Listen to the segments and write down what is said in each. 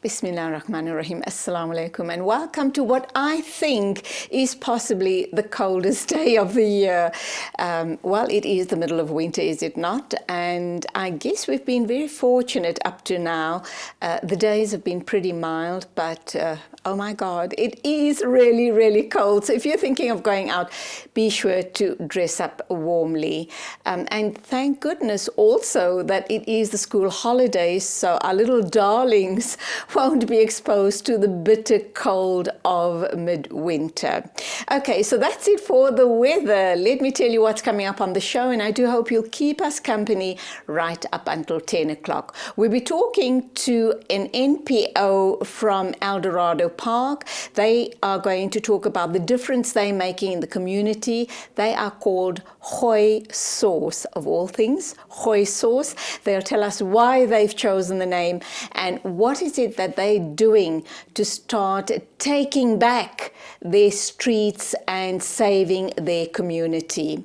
Bismillahirrahmanirrahim. Assalamu alaikum and welcome to what I think is possibly the coldest day of the year. Well, it is the middle of winter, is it not? And I guess we've been very fortunate up to now. The days have been pretty mild, but oh my God, it is really, really cold. So if you're thinking of going out, be sure to dress up warmly. And thank goodness also that it is the school holidays, so our little darlings won't be exposed to the bitter cold of midwinter. Okay, so that's it for the weather. Let me tell you what's coming up on the show, and I do hope you'll keep us company right up until 10 o'clock. We'll be talking to an NPO from El Dorado Park. They are going to talk about the difference they're making in the community. They are called Hoi Sauce, of all things, Hoi Sauce. They'll tell us why they've chosen the name and what is it that they're doing to start taking back their streets and saving their community.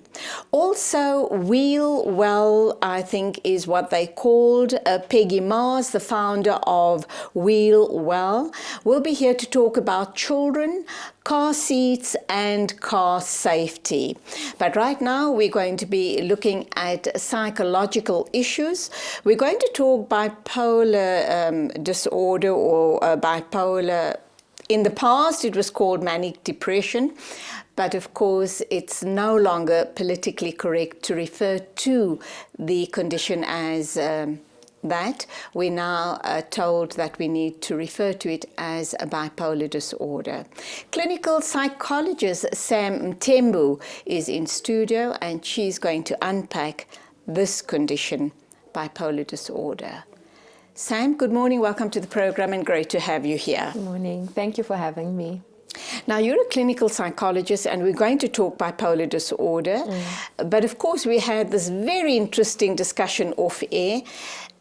Also, Wheel Well, I think is what they called. Peggy Mars, the founder of Wheel Well, will be here to talk about children, car seats and car safety. But right now we're going to be looking at psychological issues. We're going to talk bipolar disorder or bipolar. In the past it was called manic depression, but of course it's no longer politically correct to refer to the condition as that. We're now told that we need to refer to it as a bipolar disorder. Clinical psychologist Sam Mtembu is in studio and she's going to unpack this condition, bipolar disorder. Sam, good morning. Welcome to the program and great to have you here. Good morning. Thank you for having me. Now, you're a clinical psychologist and we're going to talk bipolar disorder. But of course, we had this very interesting discussion off air.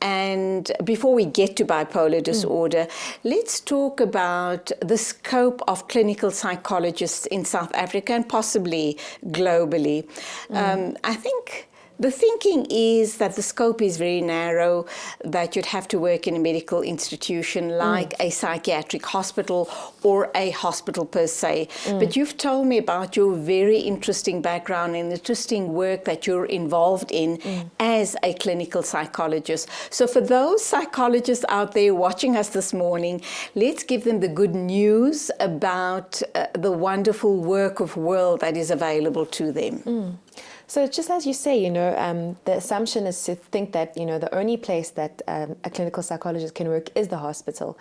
And before we get to bipolar disorder, let's talk about the scope of clinical psychologists in South Africa and possibly globally. I think the thinking is that the scope is very narrow, that you'd have to work in a medical institution like a psychiatric hospital or a hospital per se. But you've told me about your very interesting background and interesting work that you're involved in as a clinical psychologist. So for those psychologists out there watching us this morning, let's give them the good news about the wonderful work of world that is available to them. So just as you say, the assumption is to think that, the only place that a clinical psychologist can work is the hospital.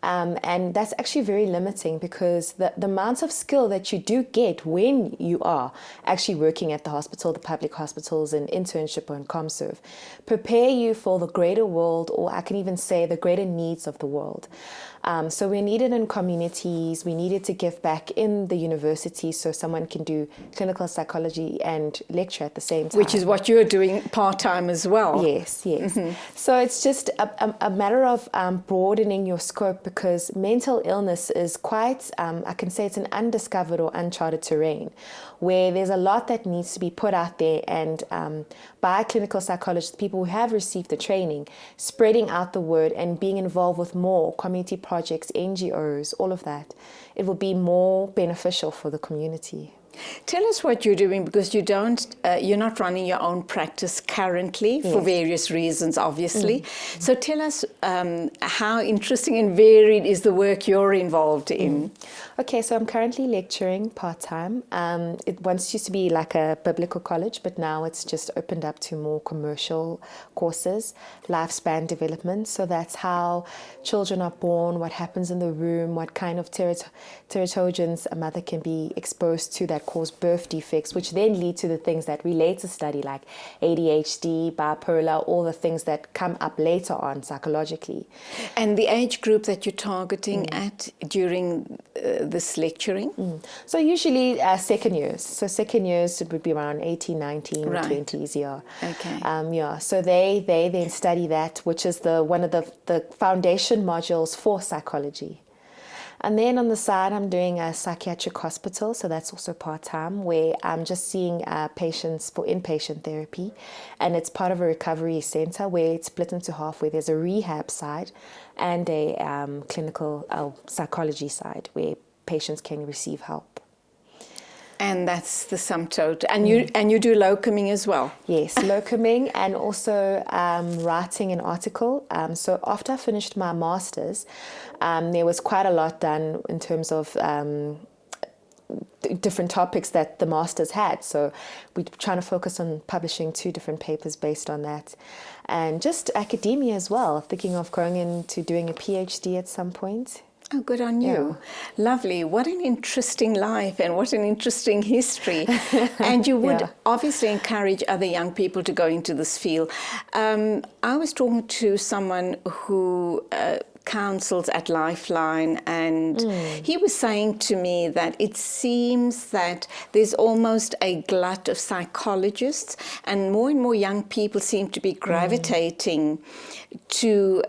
And that's actually very limiting because the amount of skill that you do get when you are actually working at the hospital, the public hospitals, in internship or in ComServe, prepare you for the greater world, or I can even say the greater needs of the world. So we need it in communities, we needed to give back in the university so someone can do clinical psychology and lecture at the same time. Which is what you're doing part-time as well. Yes, yes. So it's just a matter of broadening your scope because mental illness is quite, I can say it's an undiscovered or uncharted terrain where there's a lot that needs to be put out there and by clinical psychologists, people who have received the training, spreading out the word and being involved with more community projects, NGOs, all of that. It will be more beneficial for the community. Tell us what you're doing because you're not running your own practice currently for various reasons, obviously. So tell us how interesting and varied is the work you're involved in. Okay, so I'm currently lecturing part-time. It once used to be like a biblical college, but now it's just opened up to more commercial courses, lifespan development. So that's how children are born, what happens in the womb, what kind of teratogens a mother can be exposed to that cause birth defects, which then lead to the things that we later study like ADHD, bipolar, all the things that come up later on psychologically. And the age group that you're targeting at during this lecturing? So usually second years. So second years it would be around 18, 19, right. 20s, yeah. Okay. So they then study that, which is one of the foundation modules for psychology. And then on the side, I'm doing a psychiatric hospital, so that's also part-time, where I'm just seeing patients for inpatient therapy. And it's part of a recovery center where it's split into half, where there's a rehab side and a clinical psychology side where patients can receive help. And that's the sum total. And you do locuming as well? Yes, locuming and also writing an article. So after I finished my master's, there was quite a lot done in terms of different topics that the masters had. So we're trying to focus on publishing 2 different papers based on that. And just academia as well, thinking of going into doing a PhD at some point. Oh, good on you. Yeah. Lovely. What an interesting life and what an interesting history. And you would obviously encourage other young people to go into this field. I was talking to someone who counsels at Lifeline, and he was saying to me that it seems that there's almost a glut of psychologists, and more young people seem to be gravitating to,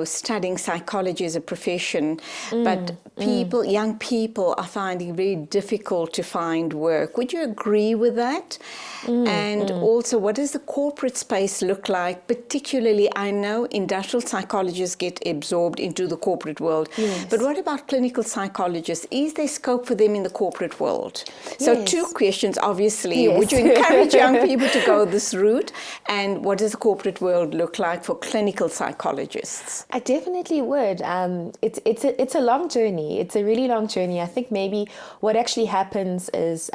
studying psychology as a profession. But young people are finding it very difficult to find work. Would you agree with that? And also, what does the corporate space look like? Particularly, I know industrial psychologists get absorbed into the corporate world. Yes. But what about clinical psychologists? Is there scope for them in the corporate world? So yes. 2 questions, obviously. Yes. Would you encourage young people to go this route? And what does the corporate world look like for clinical psychologists? I definitely would. It's a long journey. It's a really long journey. I think maybe what actually happens is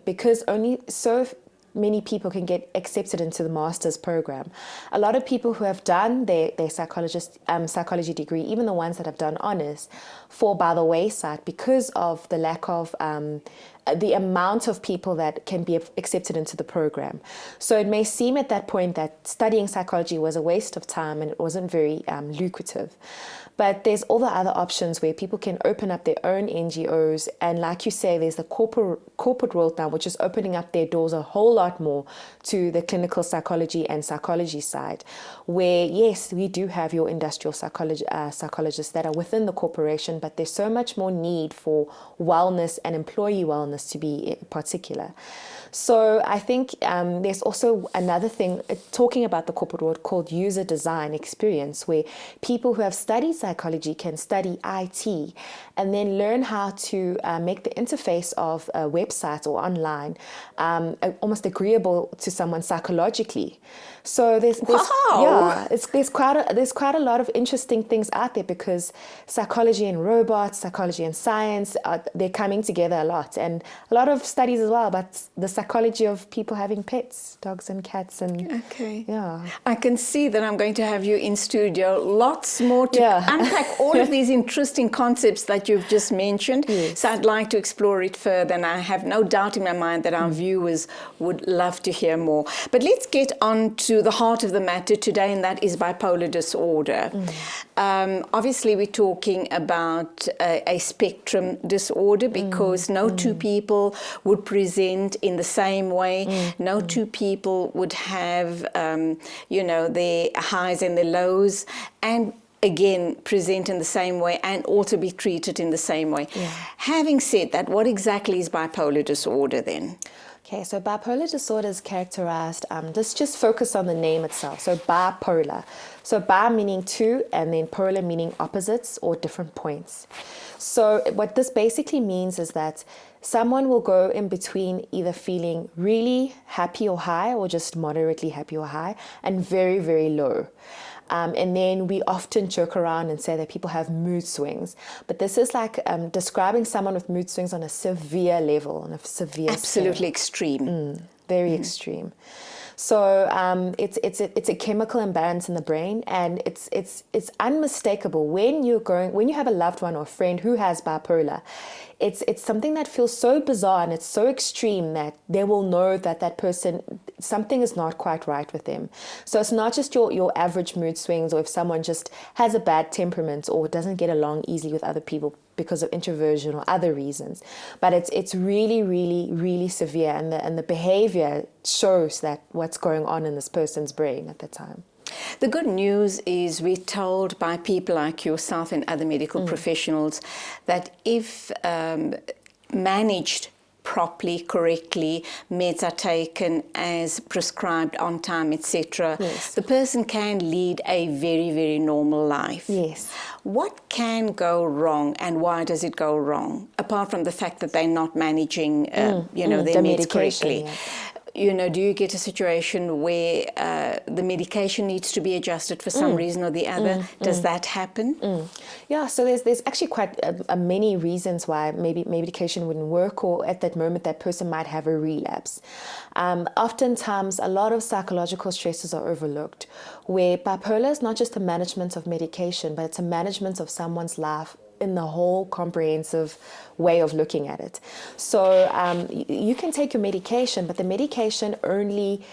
because only so many people can get accepted into the master's program. A lot of people who have done their psychology degree, even the ones that have done honors, fall by the wayside because of the lack of the amount of people that can be accepted into the program. So it may seem at that point that studying psychology was a waste of time and it wasn't very lucrative. But there's all the other options where people can open up their own NGOs. And like you say, there's the corporate world now, which is opening up their doors a whole lot more to the clinical psychology and psychology side, where, yes, we do have your industrial psychologists that are within the corporation, but there's so much more need for wellness and employee wellness to be particular. So I think there's also another thing, talking about the corporate world, called user design experience, where people who have studied psychology can study IT and then learn how to make the interface of a website or online almost agreeable to someone psychologically. So there's quite a lot of interesting things out there, because psychology and robots, psychology and science, they're coming together a lot, and a lot of studies as well about the psychology of people having pets, dogs and cats, and I can see that I'm going to have you in studio lots more to unpack all of these interesting concepts that you've just mentioned. Yes. So I'd like to explore it further, and I have no doubt in my mind that our viewers would love to hear more. But let's get on to the heart of the matter today, and that is bipolar disorder. Obviously, we're talking about a spectrum disorder, because no 2 people would present in the same way. No 2 people would have, their highs and their lows, and again, present in the same way and also be treated in the same way. Yeah. Having said that, what exactly is bipolar disorder then? Okay, so bipolar disorder is characterized, let's just focus on the name itself. So bipolar. So bi meaning 2, and then polar meaning opposites or different points. So what this basically means is that someone will go in between either feeling really happy or high, or just moderately happy or high, and very, very low. And then we often joke around and say that people have mood swings. But this is like describing someone with mood swings on a severe level, on a severe Absolutely scale. Extreme. Very extreme. So it's a chemical imbalance in the brain, and it's unmistakable when you have a loved one or a friend who has bipolar. It's something that feels so bizarre, and it's so extreme that they will know that person, something is not quite right with them. So it's not just your average mood swings, or if someone just has a bad temperament or doesn't get along easily with other people because of introversion or other reasons, but it's really, really, really severe, and the behavior shows that what's going on in this person's brain at the time. The good news is we're told by people like yourself and other medical professionals that if managed properly, correctly, meds are taken as prescribed on time, etc., Yes. the person can lead a very, very normal life. Yes. What can go wrong and why does it go wrong, apart from the fact that they're not managing, their the meds medication, correctly? yeah. Do you get a situation where the medication needs to be adjusted for some reason or the other? Does that happen? Yeah, so there's actually quite many reasons why maybe medication wouldn't work, or at that moment that person might have a relapse. Oftentimes, a lot of psychological stresses are overlooked, where bipolar is not just a management of medication, but it's a management of someone's life in the whole comprehensive way of looking at it. So you can take your medication, but the medication only,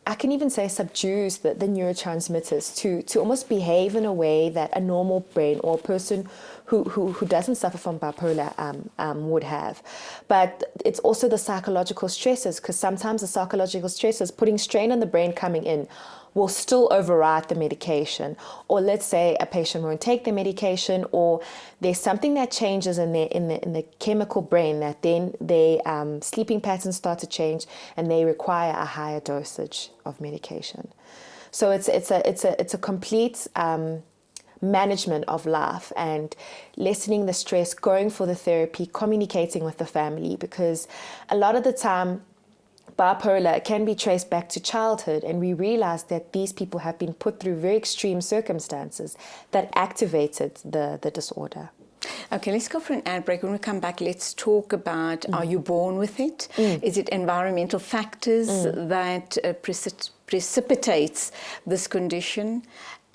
I can even say, subdues the neurotransmitters to almost behave in a way that a normal brain or a person who doesn't suffer from bipolar would have. But it's also the psychological stresses, because sometimes the psychological stresses putting strain on the brain coming in will still override the medication. Or let's say a patient won't take the medication, or there's something that changes in the chemical brain that then their sleeping patterns start to change and they require a higher dosage of medication. So it's a complete management of life and lessening the stress, going for the therapy, communicating with the family, because a lot of the time bipolar can be traced back to childhood, and we realize that these people have been put through very extreme circumstances that activated the disorder. Okay, let's go for an ad break. When we come back, let's talk about, are you born with it? Is it environmental factors that precipitates this condition?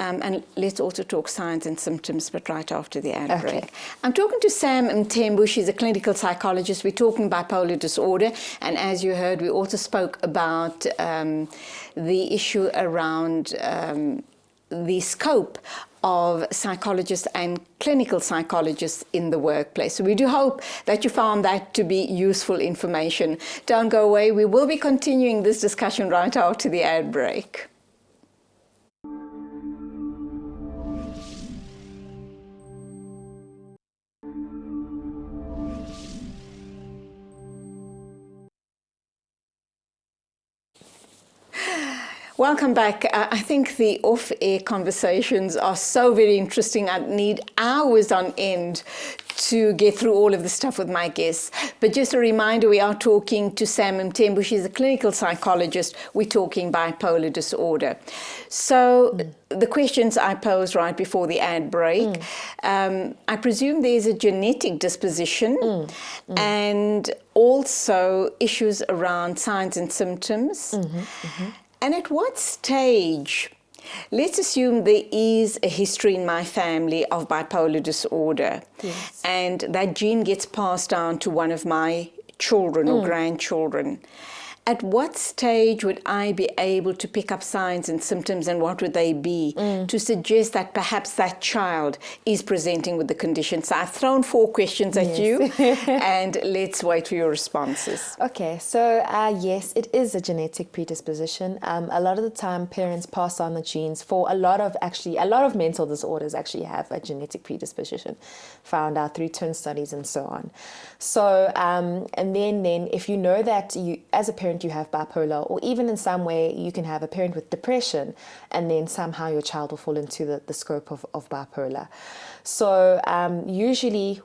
And let's also talk signs and symptoms, but right after the ad break. I'm talking to Sam Mthembu. She's a clinical psychologist. We're talking bipolar disorder. And as you heard, we also spoke about the issue around the scope of psychologists and clinical psychologists in the workplace. So we do hope that you found that to be useful information. Don't go away. We will be continuing this discussion right after the ad break. Welcome back. I think the off-air conversations are so very interesting. I need hours on end to get through all of the stuff with my guests. But just a reminder, we are talking to Sam Mthembu. She's a clinical psychologist. We're talking bipolar disorder. So the questions I posed right before the ad break, I presume there's a genetic disposition and also issues around signs and symptoms. And at what stage, let's assume there is a history in my family of bipolar disorder, and that gene gets passed down to one of my children or grandchildren. At what stage would I be able to pick up signs and symptoms, and what would they be, to suggest that perhaps that child is presenting with the condition? So I've thrown 4 questions at you, and let's wait for your responses. Okay, so yes, it is a genetic predisposition. A lot of the time parents pass on the genes for a lot of mental disorders actually have a genetic predisposition, found out through twin studies and so on. So, and then if you know that you, as a parent, you have bipolar, or even in some way you can have a parent with depression, and then somehow your child will fall into the scope of bipolar. So usually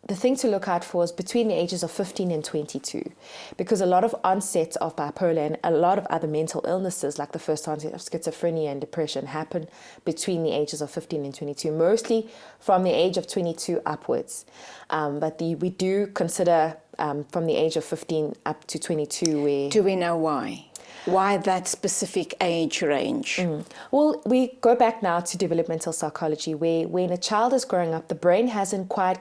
the thing to look out for is between the ages of 15 and 22, because a lot of onset of bipolar and a lot of other mental illnesses, like the first onset of schizophrenia and depression, happen between the ages of 15 and 22, mostly from the age of 22 upwards. But we do consider from the age of 15 up to 22 where... Do we know why? Why that specific age range? Well, we go back now to developmental psychology, where when a child is growing up, the brain hasn't quite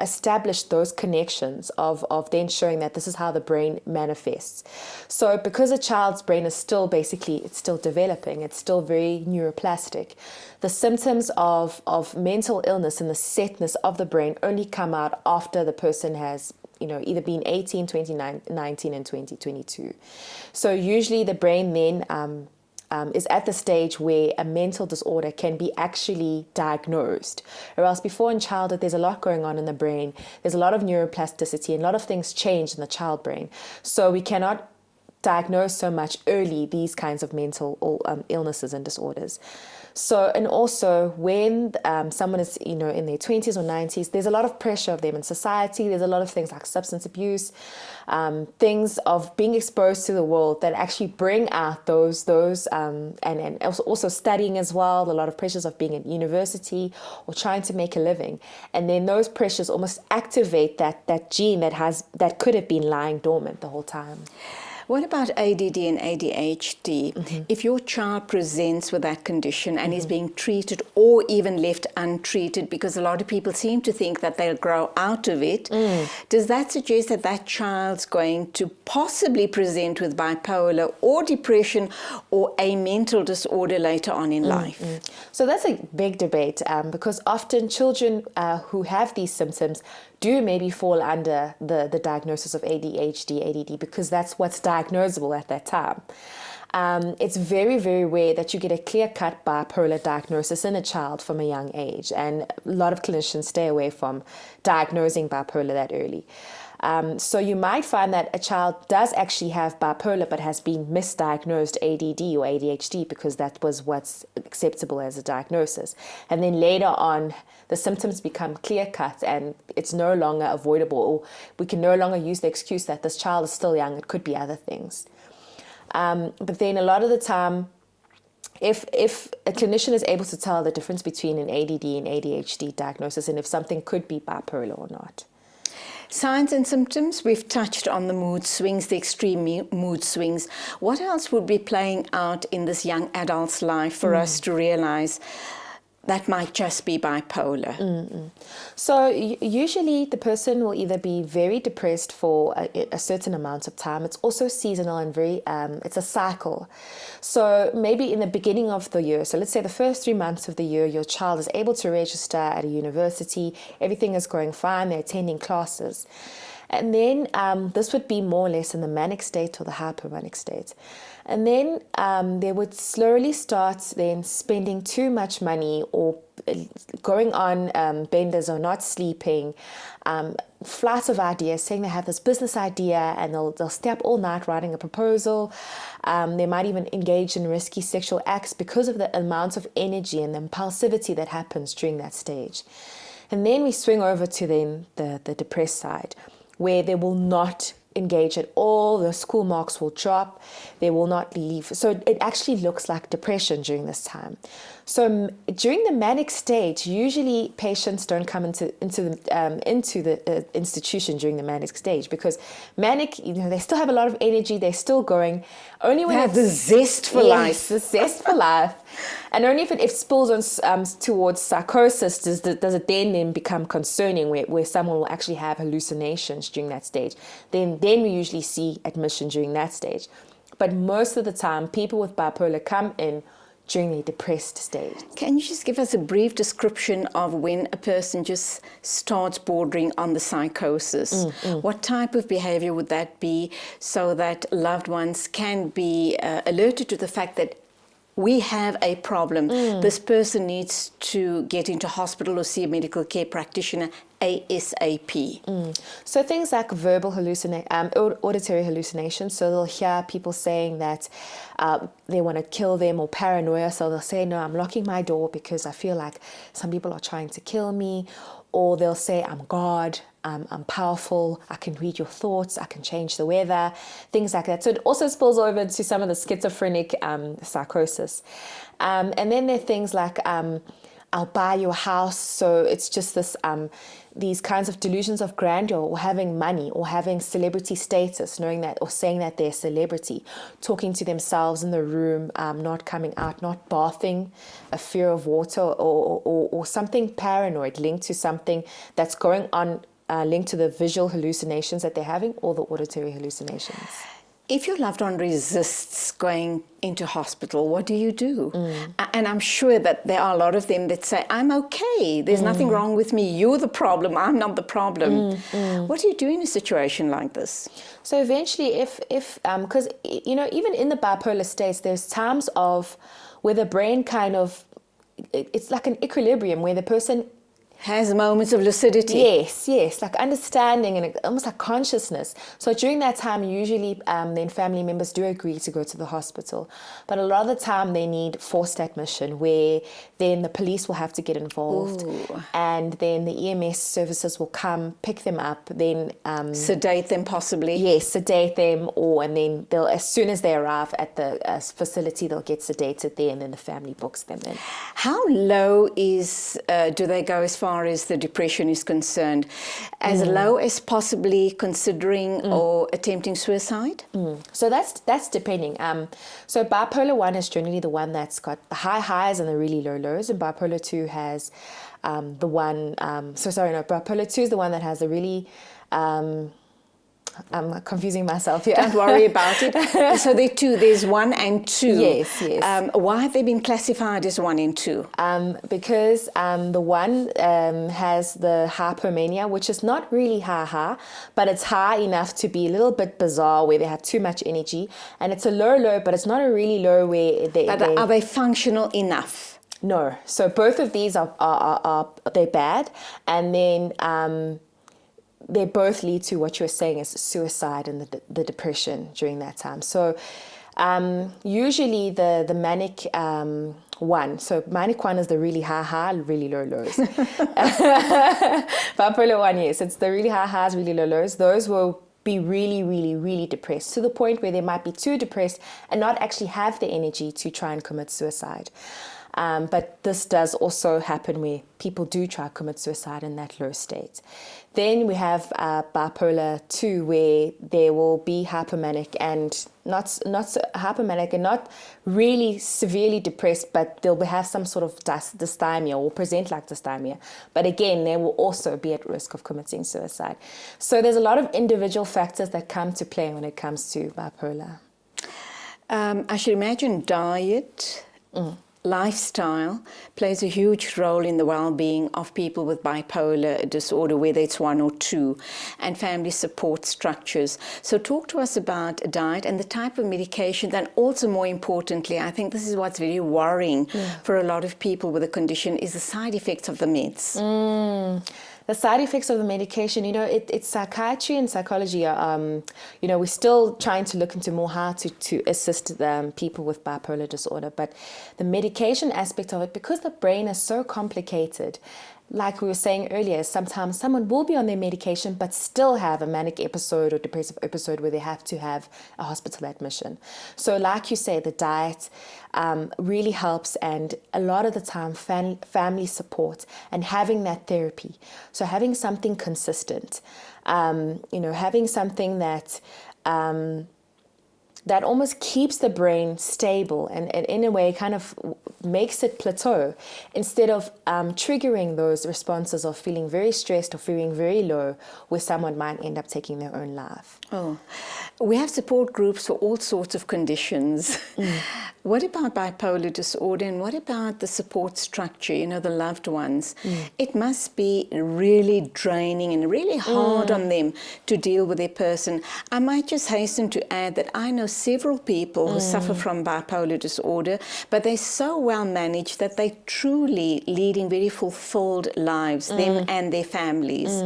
established those connections of then showing that this is how the brain manifests. So because a child's brain is still it's still developing, it's still very neuroplastic, the symptoms of mental illness and the setness of the brain only come out after the person has either been 18, 29, 19, and 20, 22. So usually the brain then is at the stage where a mental disorder can be actually diagnosed. Or else before in childhood, there's a lot going on in the brain. There's a lot of neuroplasticity and a lot of things change in the child brain. So we cannot diagnose so much early these kinds of mental illnesses and disorders. So, and also when someone is, in their 20s or 90s, there's a lot of pressure of them in society. There's a lot of things like substance abuse, things of being exposed to the world that actually bring out those and also studying as well. A lot of pressures of being at university or trying to make a living. And then those pressures almost activate that gene that could have been lying dormant the whole time. What about ADD and ADHD? Mm-hmm. If your child presents with that condition and is being treated or even left untreated, because a lot of people seem to think that they'll grow out of it, does that suggest that that child's going to possibly present with bipolar or depression or a mental disorder later on in life? So that's a big debate because often children who have these symptoms do maybe fall under the diagnosis of ADHD, ADD, because that's what's diagnosable at that time. It's very, very rare that you get a clear-cut bipolar diagnosis in a child from a young age, and a lot of clinicians stay away from diagnosing bipolar that early. So you might find that a child does actually have bipolar but has been misdiagnosed ADD or ADHD because that was what's acceptable as a diagnosis. And then later on, the symptoms become clear-cut and it's no longer avoidable, or we can no longer use the excuse that this child is still young, it could be other things. But then a lot of the time, if a clinician is able to tell the difference between an ADD and ADHD diagnosis and if something could be bipolar or not. Signs and symptoms, we've touched on the mood swings, the extreme mood swings. What else would be playing out in this young adult's life for us to realize that might just be bipolar? So usually the person will either be very depressed for a certain amount of time. It's also seasonal and it's a cycle. So maybe in the beginning of the year, so let's say the first 3 months of the year, your child is able to register at a university. Everything is going fine. They're attending classes. And then this would be more or less in the manic state or the hypomanic state. And then they would slowly start then spending too much money or going on benders or not sleeping, flights of ideas, saying they have this business idea and they'll stay up all night writing a proposal. They might even engage in risky sexual acts because of the amount of energy and the impulsivity that happens during that stage. And then we swing over to then the depressed side, where they will not engage at all, the school marks will drop, they will not leave. So it actually looks like depression during this time. So during the manic stage, usually patients don't come into the institution during the manic stage because manic, they still have a lot of energy, they're still going. Only when they have the zest for life. The zest for life. And only if it spills on towards psychosis does it then become concerning, where someone will actually have hallucinations during that stage. Then we usually see admission during that stage. But most of the time, people with bipolar come in during the depressed stage. Can you just give us a brief description of when a person just starts bordering on the psychosis? What type of behavior would that be so that loved ones can be alerted to the fact that we have a problem. This person needs to get into hospital or see a medical care practitioner ASAP. So things like verbal auditory hallucinations. So they'll hear people saying that they want to kill them, or paranoia. So they'll say, no, I'm locking my door because I feel like some people are trying to kill me. Or they'll say, I'm God, I'm powerful, I can read your thoughts, I can change the weather, things like that. So it also spills over into some of the schizophrenic psychosis. And then there are things like, I'll buy your house. So it's just this, these kinds of delusions of grandeur, or having money, or having celebrity status, knowing that, or saying that they're a celebrity, talking to themselves in the room, not coming out, not bathing, a fear of water, or something paranoid linked to something that's going on, linked to the visual hallucinations that they're having, or the auditory hallucinations. if your loved one resists going into hospital, what do you do? And I'm sure that there are a lot of them that say, I'm okay, there's nothing wrong with me, you're the problem, I'm not the problem. What do you do in a situation like this? So eventually, if because, you know, even in the bipolar states, there's times of where the brain kind of, it's like an equilibrium where the person Has moments of lucidity. Yes, like understanding and almost like consciousness. So during that time, usually then family members do agree to go to the hospital. But a lot of the time they need forced admission, where then the police will have to get involved. Ooh. And then the EMS services will come, pick them up, then... sedate them possibly. Yes, sedate them, and then they'll, as soon as they arrive at the facility, they'll get sedated there, and then the family books them in. How low do they go as far as the depression is concerned? As low as possibly considering or attempting suicide? So that's depending. So bipolar 1 is generally the one that's got the high highs and the really low lows, and bipolar 2 has bipolar 2 is the one that has the really... I'm confusing myself here. Don't worry about it. So there are two. There's 1 and 2. Yes. Why have they been classified as 1 and 2? Because the 1 has the hypomania, which is not really high, but it's high enough to be a little bit bizarre, where they have too much energy. And it's a low, but it's not a really low where Are they functional enough? No. So both of these are they're bad. And then... they both lead to what you're saying is suicide and the depression during that time. So usually the manic 1, so manic 1 is the really high, really low lows. Bipolar 1, yes, it's the really high highs, really low lows. Those will be really, really, really depressed, to the point where they might be too depressed and not actually have the energy to try and commit suicide. But this does also happen where people do try to commit suicide in that low state. Then we have bipolar 2, where there will be hypomanic and not so hypomanic and not really severely depressed, but they'll have some sort of dysthymia or present like dysthymia. But again, they will also be at risk of committing suicide. So there's a lot of individual factors that come to play when it comes to bipolar. I should imagine diet, lifestyle plays a huge role in the well-being of people with bipolar disorder, whether it's 1 or 2, and family support structures. So talk to us about diet and the type of medication, and also more importantly, I think this is what's very worrying for a lot of people with the condition, is the side effects of the meds. The side effects of the medication, you know, it's psychiatry and psychology. You know, we're still trying to look into more how to assist people with bipolar disorder. But the medication aspect of it, because the brain is so complicated, like we were saying earlier, sometimes someone will be on their medication but still have a manic episode or depressive episode where they have to have a hospital admission. So like you say, the diet really helps, and a lot of the time family support and having that therapy. So having something consistent, you know, having something that that almost keeps the brain stable and in a way kind of makes it plateau, instead of triggering those responses of feeling very stressed or feeling very low, where someone might end up taking their own life. Oh, we have support groups for all sorts of conditions. What about bipolar disorder, and what about the support structure, you know, the loved ones? It must be really draining and really hard on them to deal with their person. I might just hasten to add that I know several people who suffer from bipolar disorder, but they're so well managed that they're truly leading very fulfilled lives, them and their families.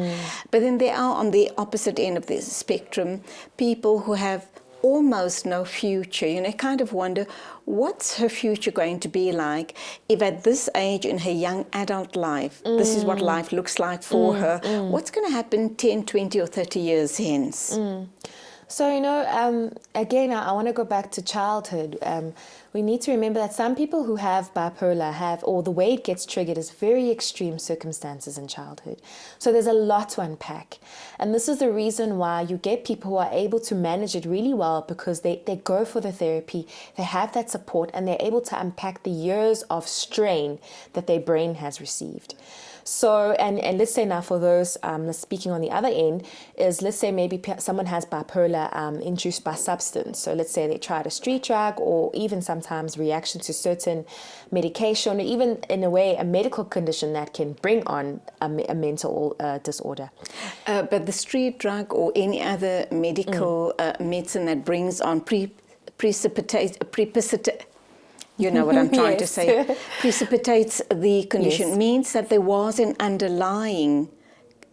But then there are, on the opposite end of the spectrum, people who have almost no future. You know, I kind of wonder, what's her future going to be like if at this age in her young adult life, this is what life looks like for her? What's going to happen 10, 20 or 30 years hence? So, you know, again, I want to go back to childhood. We need to remember that some people who have bipolar or the way it gets triggered is very extreme circumstances in childhood. So there's a lot to unpack. And this is the reason why you get people who are able to manage it really well, because they go for the therapy, they have that support, and they're able to unpack the years of strain that their brain has received. So, and let's say now for those, speaking on the other end, is let's say maybe someone has bipolar induced by substance. So let's say they tried a street drug, or even sometimes reaction to certain medication, or even in a way a medical condition that can bring on a mental disorder. But the street drug or any other medical medicine that brings on you know what I'm trying to say, precipitates the condition, means that there was an underlying,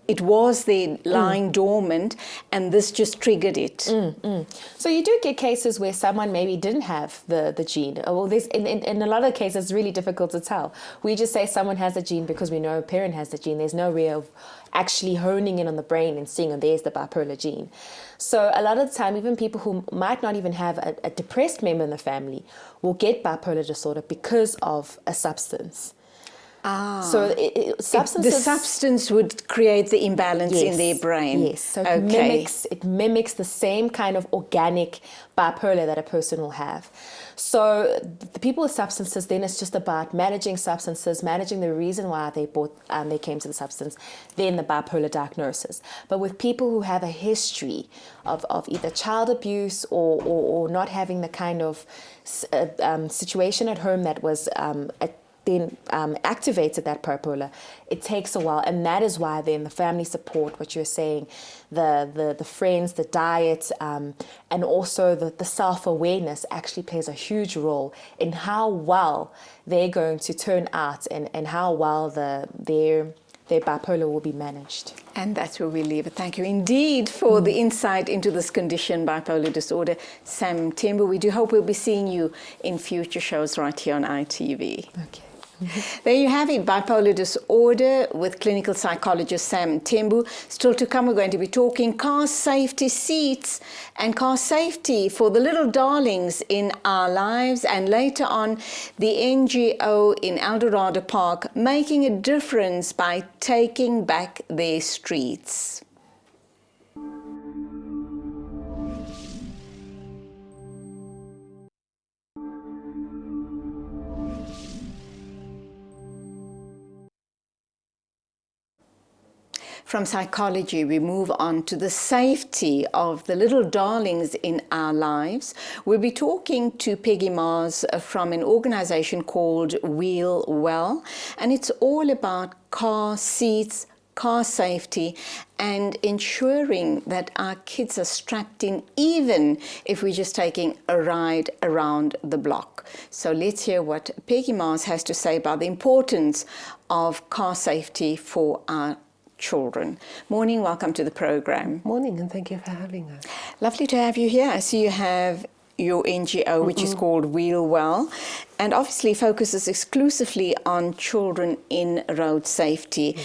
it was there lying dormant, and this just triggered it. So you do get cases where someone maybe didn't have the gene. Well, there's, in a lot of cases, it's really difficult to tell. We just say someone has the gene because we know a parent has the gene. There's no way of actually honing in on the brain and seeing, oh, there's the bipolar gene. So a lot of the time, even people who might not even have a depressed member in the family will get bipolar disorder because of a substance. So substances, the substance would create the imbalance in their brain. Yes, so it mimics the same kind of organic bipolar that a person will have. So the people with substances, then it's just about managing substances, managing the reason why they came to the substance, then the bipolar diagnosis. But with people who have a history of either child abuse or not having the kind of situation at home that was then activated that bipolar, it takes a while, and that is why then the family support, what you're saying, the friends, the diet, and also the self-awareness actually plays a huge role in how well they're going to turn out and how well their bipolar will be managed. And that's where we leave it. Thank you indeed for the insight into this condition, bipolar disorder, Sam Tembu. We do hope we'll be seeing you in future shows right here on ITV. Okay. There you have it, bipolar disorder with clinical psychologist Sam Tembu. Still to come, we're going to be talking car safety seats and car safety for the little darlings in our lives, and later on the NGO in Eldorado Park making a difference by taking back their streets. From psychology, we move on to the safety of the little darlings in our lives. We'll be talking to Peggy Mars from an organization called Wheel Well, and it's all about car seats, car safety, and ensuring that our kids are strapped in, even if we're just taking a ride around the block. So let's hear what Peggy Mars has to say about the importance of car safety for our children. Morning, welcome to the program. Morning, and thank you for having us. Lovely to have you here. I see you have your NGO, which is called Wheel Well, and obviously focuses exclusively on children in road safety.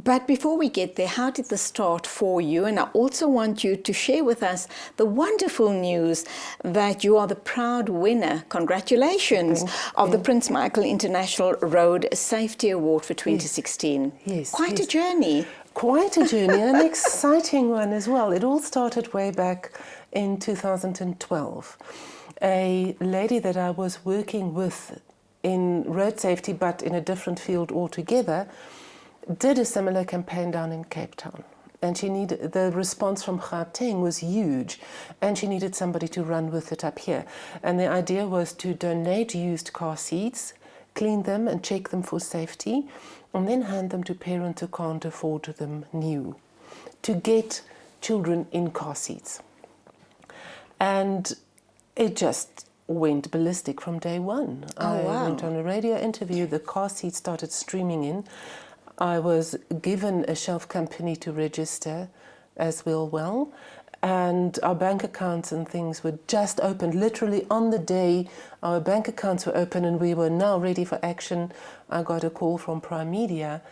But before we get there, how did this start for you? And I also want you to share with us the wonderful news that you are the proud winner, congratulations, of the Prince Michael International Road Safety Award for 2016. Yes. Quite a journey. Quite a journey, and an exciting one as well. It all started way back in 2012. A lady that I was working with in road safety, but in a different field altogether, did a similar campaign down in Cape Town, and she needed, the response from Gauteng was huge, and she needed somebody to run with it up here. And the idea was to donate used car seats, clean them and check them for safety, and then hand them to parents who can't afford them new, to get children in car seats. And it just went ballistic from day one. I went on a radio interview, the car seats started streaming in. I was given a shelf company to register as Well, and our bank accounts and things were just opened. Literally on the day our bank accounts were open and we were now ready for action, I got a call from Prime Media,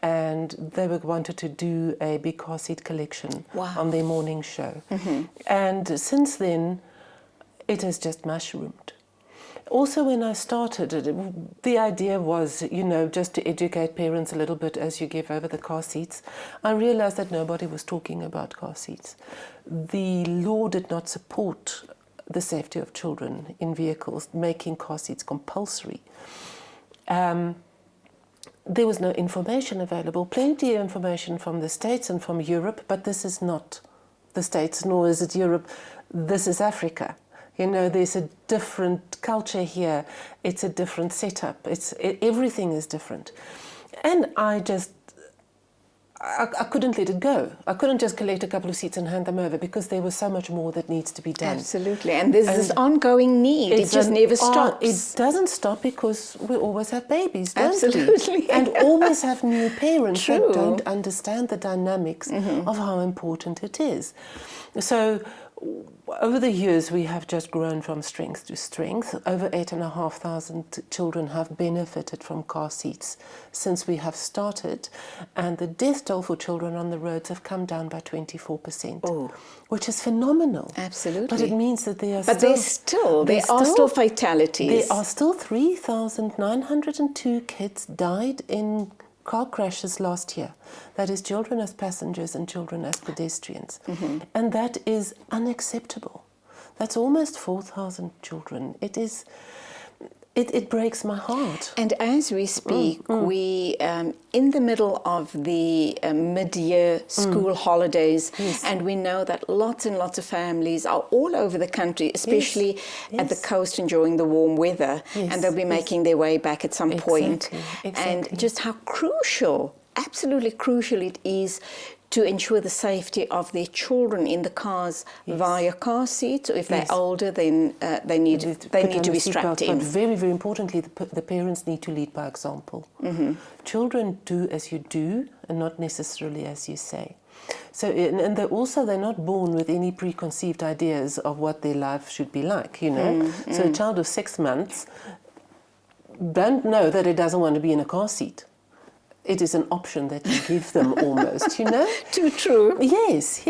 and they wanted to do a big car seat collection on their morning show. And since then, it has just mushroomed. Also, when I started, the idea was, you know, just to educate parents a little bit as you give over the car seats. I realized that nobody was talking about car seats. The law did not support the safety of children in vehicles, making car seats compulsory. there was no information available. Plenty of information from the States and from Europe, but this is not the States, nor is it Europe. This is Africa. You know, there's a different culture here. It's a different setup. Everything is different. And I couldn't let it go. I couldn't just collect a couple of seats and hand them over, because there was so much more that needs to be done. Absolutely. And there's this ongoing need. It just never stops. It doesn't stop, because we always have babies, don't Absolutely. we? And always have new parents True. that don't understand the dynamics of how important it is. So over the years, we have just grown from strength to strength. Over 8,500 children have benefited from car seats since we have started, and the death toll for children on the roads have come down by 24%, which is phenomenal. Absolutely. But it means that there are there are still fatalities. There are still 3,902 kids died in car crashes last year. That is children as passengers and children as pedestrians. And that is unacceptable. That's almost 4,000 children. It breaks my heart. And as we speak, we in the middle of the mid-year school holidays, and we know that lots and lots of families are all over the country, especially at the coast, enjoying the warm weather, and they'll be making their way back at some point. And just how crucial, absolutely crucial it is to ensure the safety of their children in the cars via car seats, or if they're older, then they need to be strapped in. But very, very importantly, the parents need to lead by example. Children do as you do, and not necessarily as you say. So, and they're not born with any preconceived ideas of what their life should be like, you know. So a child of 6 months don't know that it doesn't want to be in a car seat. It is an option that you give them almost, you know? Too true. Yes.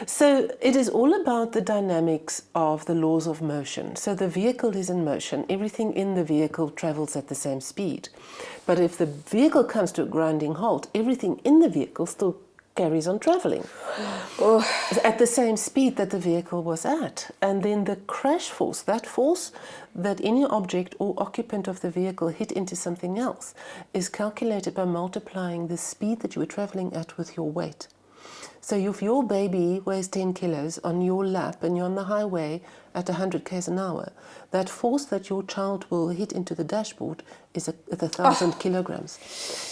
So it is all about the dynamics of the laws of motion. So the vehicle is in motion. Everything in the vehicle travels at the same speed. But if the vehicle comes to a grinding halt, everything in the vehicle still carries on travelling at the same speed that the vehicle was at. And then the crash force that any object or occupant of the vehicle hit into something else, is calculated by multiplying the speed that you were travelling at with your weight. So if your baby weighs 10 kilos on your lap and you're on the highway at 100 k's an hour, that force that your child will hit into the dashboard is 1,000 kilograms.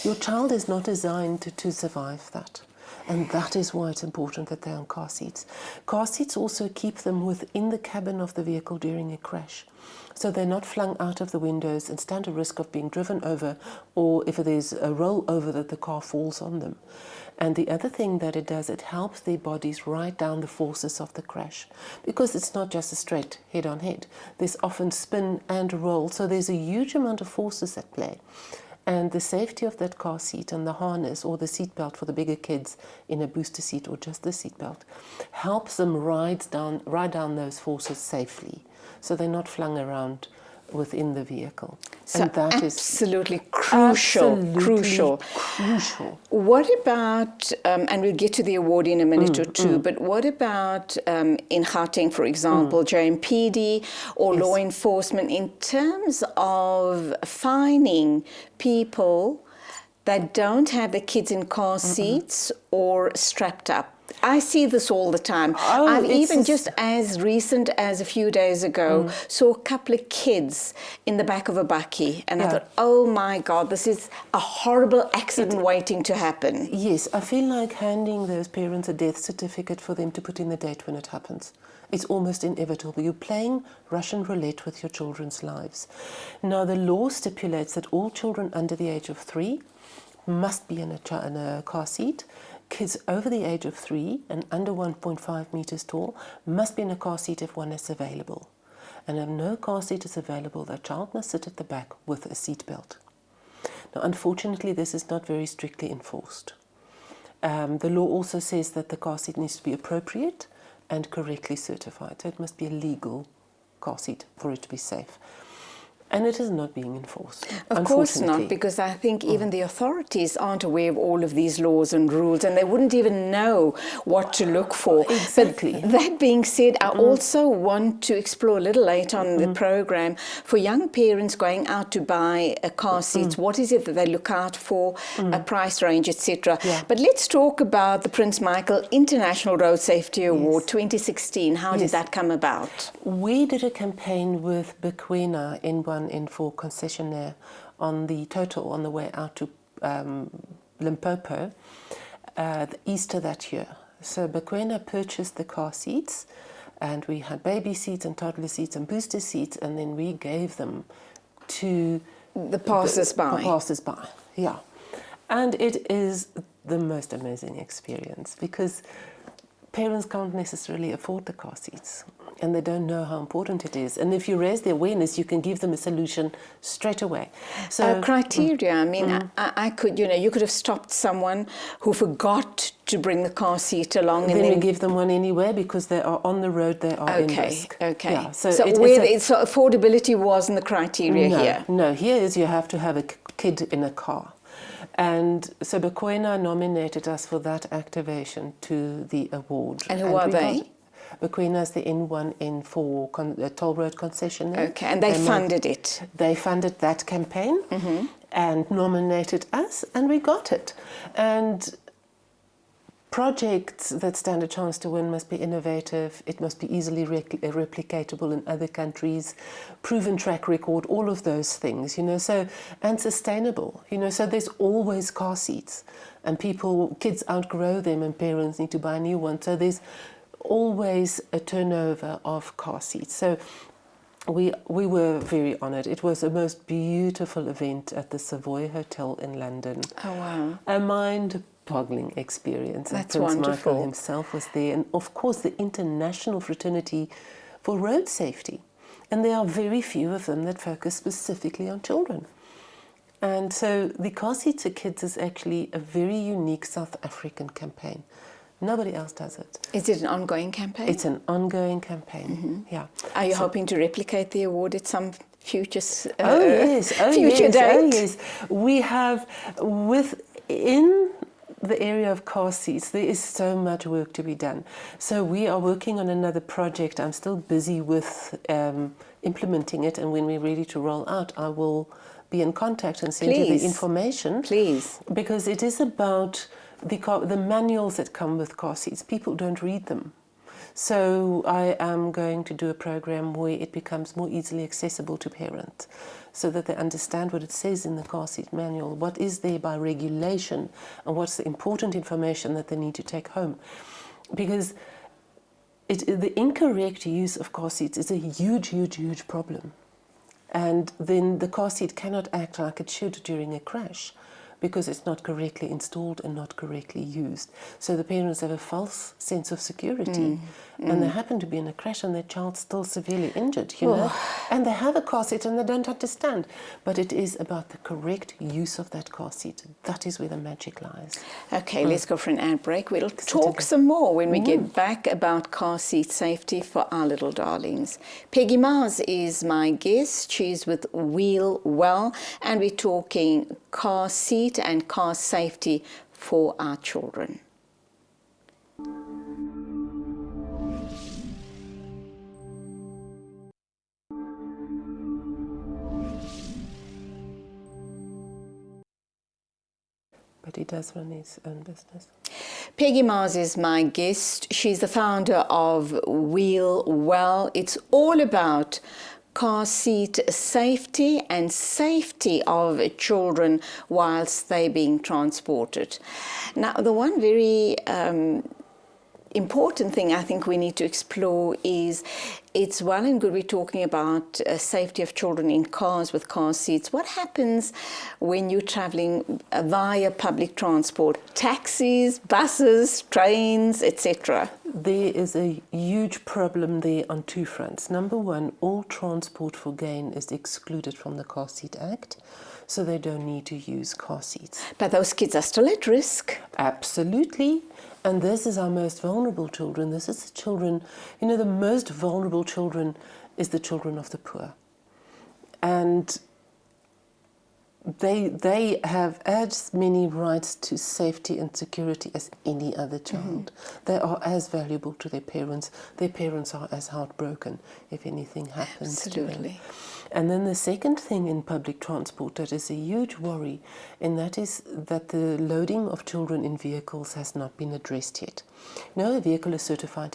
Your child is not designed to survive that. And that is why it's important that they're on car seats. Car seats also keep them within the cabin of the vehicle during a crash. So they're not flung out of the windows and stand a risk of being driven over, or if there's a rollover that the car falls on them. And the other thing that it does, it helps their bodies ride down the forces of the crash. Because it's not just a straight head-on-head. There's often spin and roll, so there's a huge amount of forces at play. And the safety of that car seat and the harness or the seatbelt for the bigger kids in a booster seat or just the seatbelt helps them ride down those forces safely, so they're not flung around within the vehicle. So and that absolutely crucial. What about, and we'll get to the award in a minute or two, but what about in Gauteng, for example, JMPD or law enforcement, in terms of fining people that don't have their kids in car seats or strapped up? I see this all the time. I've even just as recent as a few days ago saw a couple of kids in the back of a bakkie, and I thought, oh my God, this is a horrible accident waiting to happen. Yes, I feel like handing those parents a death certificate for them to put in the date when it happens. It's almost inevitable. You're playing Russian roulette with your children's lives. Now, the law stipulates that all children under the age of 3 must be in a car seat. Kids over the age of 3 and under 1.5 meters tall must be in a car seat if one is available. And if no car seat is available, the child must sit at the back with a seat belt. Now, unfortunately, this is not very strictly enforced. The law also says that the car seat needs to be appropriate and correctly certified. So it must be a legal car seat for it to be safe. And it is not being enforced. Of course not, unfortunately. because I think even the authorities aren't aware of all of these laws and rules, and they wouldn't even know what to look for. Exactly. But that being said, I also want to explore a little later on in the program for young parents going out to buy a car seats. What is it that they look out for, a price range, etc. Yeah. But let's talk about the Prince Michael International Road Safety Award 2016. How did that come about? We did a campaign with Bequena N1N4 concessionaire on the way out to Limpopo, the Easter that year. So Bequena purchased the car seats, and we had baby seats and toddler seats and booster seats, and then we gave them to The passers-by. The passers-by, yeah. And it is the most amazing experience because parents can't necessarily afford the car seats and they don't know how important it is. And if you raise the awareness, you can give them a solution straight away. So criteria, I mean, I could, you could have stopped someone who forgot to bring the car seat along. then we give them one anyway because they are on the road, they are in risk. Okay. Yeah, so affordability wasn't the criteria here? No, here is you have to have a kid in a car. And so Bequena nominated us for that activation to the award. And who are they? Bequena is the N1N4 toll road concessionaire. Okay, and they funded it? They funded that campaign and nominated us, and we got it. And projects that stand a chance to win must be innovative, it must be easily replicatable in other countries, proven track record, all of those things, so, and sustainable, so there's always car seats and kids outgrow them and parents need to buy new ones, so there's always a turnover of car seats. So we were very honoured. It was the most beautiful event at the Savoy Hotel in London. Oh, wow. A mind-boggling experience. That's Prince wonderful. Michael himself was there. And of course the International Fraternity for Road Safety. And there are very few of them that focus specifically on children. And so the Car Seats for Kids is actually a very unique South African campaign. Nobody else does it. Is it an ongoing campaign? It's an ongoing campaign, yeah. Are you hoping to replicate the award at some future date? Oh yes. We have, within the area of car seats, there is so much work to be done. So we are working on another project. I'm still busy with implementing it, and when we're ready to roll out, I will be in contact and send you the information. Please. Because it is about the manuals that come with car seats. People don't read them. So I am going to do a program where it becomes more easily accessible to parents so that they understand what it says in the car seat manual, what is there by regulation, and what's the important information that they need to take home. Because the incorrect use of car seats is a huge, huge, huge problem. And then the car seat cannot act like it should during a crash, because it's not correctly installed and not correctly used. So the parents have a false sense of security, and they happen to be in a crash and their child's still severely injured, and they have a car seat and they don't understand. But it is about the correct use of that car seat. That is where the magic lies. Okay, let's go for an ad break. We'll talk some more when we get back about car seat safety for our little darlings. Peggy Mars is my guest. She's with Wheel Well, and we're talking car seat and car safety for our children. But he does run his own business. Peggy Mars is my guest. She's the founder of Wheel Well. It's all about car seat safety and safety of children whilst they're being transported. Now, the one very important thing I think we need to explore is it's well and good we're talking about safety of children in cars with car seats. What happens when you're traveling via public transport? Taxis, buses, trains, etc. There is a huge problem there on two fronts. Number one, all transport for gain is excluded from the Car Seat Act, so they don't need to use car seats. But those kids are still at risk. Absolutely. And this is our most vulnerable children. This is the children, the most vulnerable children is the children of the poor. And they have as many rights to safety and security as any other child. They are as valuable to their parents. Their parents are as heartbroken if anything happens to them. And then the second thing in public transport that is a huge worry, and that is that the loading of children in vehicles has not been addressed yet. A vehicle is certified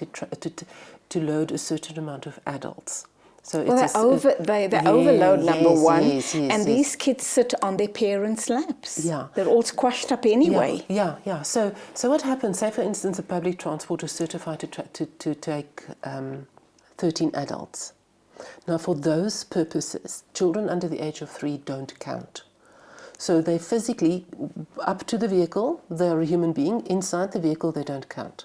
to load a certain amount of adults. So well, they overload number one, and these kids sit on their parents' laps. Yeah. They're all squashed up anyway. Yeah. So what happens, say for instance a public transport is certified to take 13 adults. Now for those purposes, children under the age of 3 don't count. So they physically, up to the vehicle, they're a human being. Inside the vehicle, they don't count.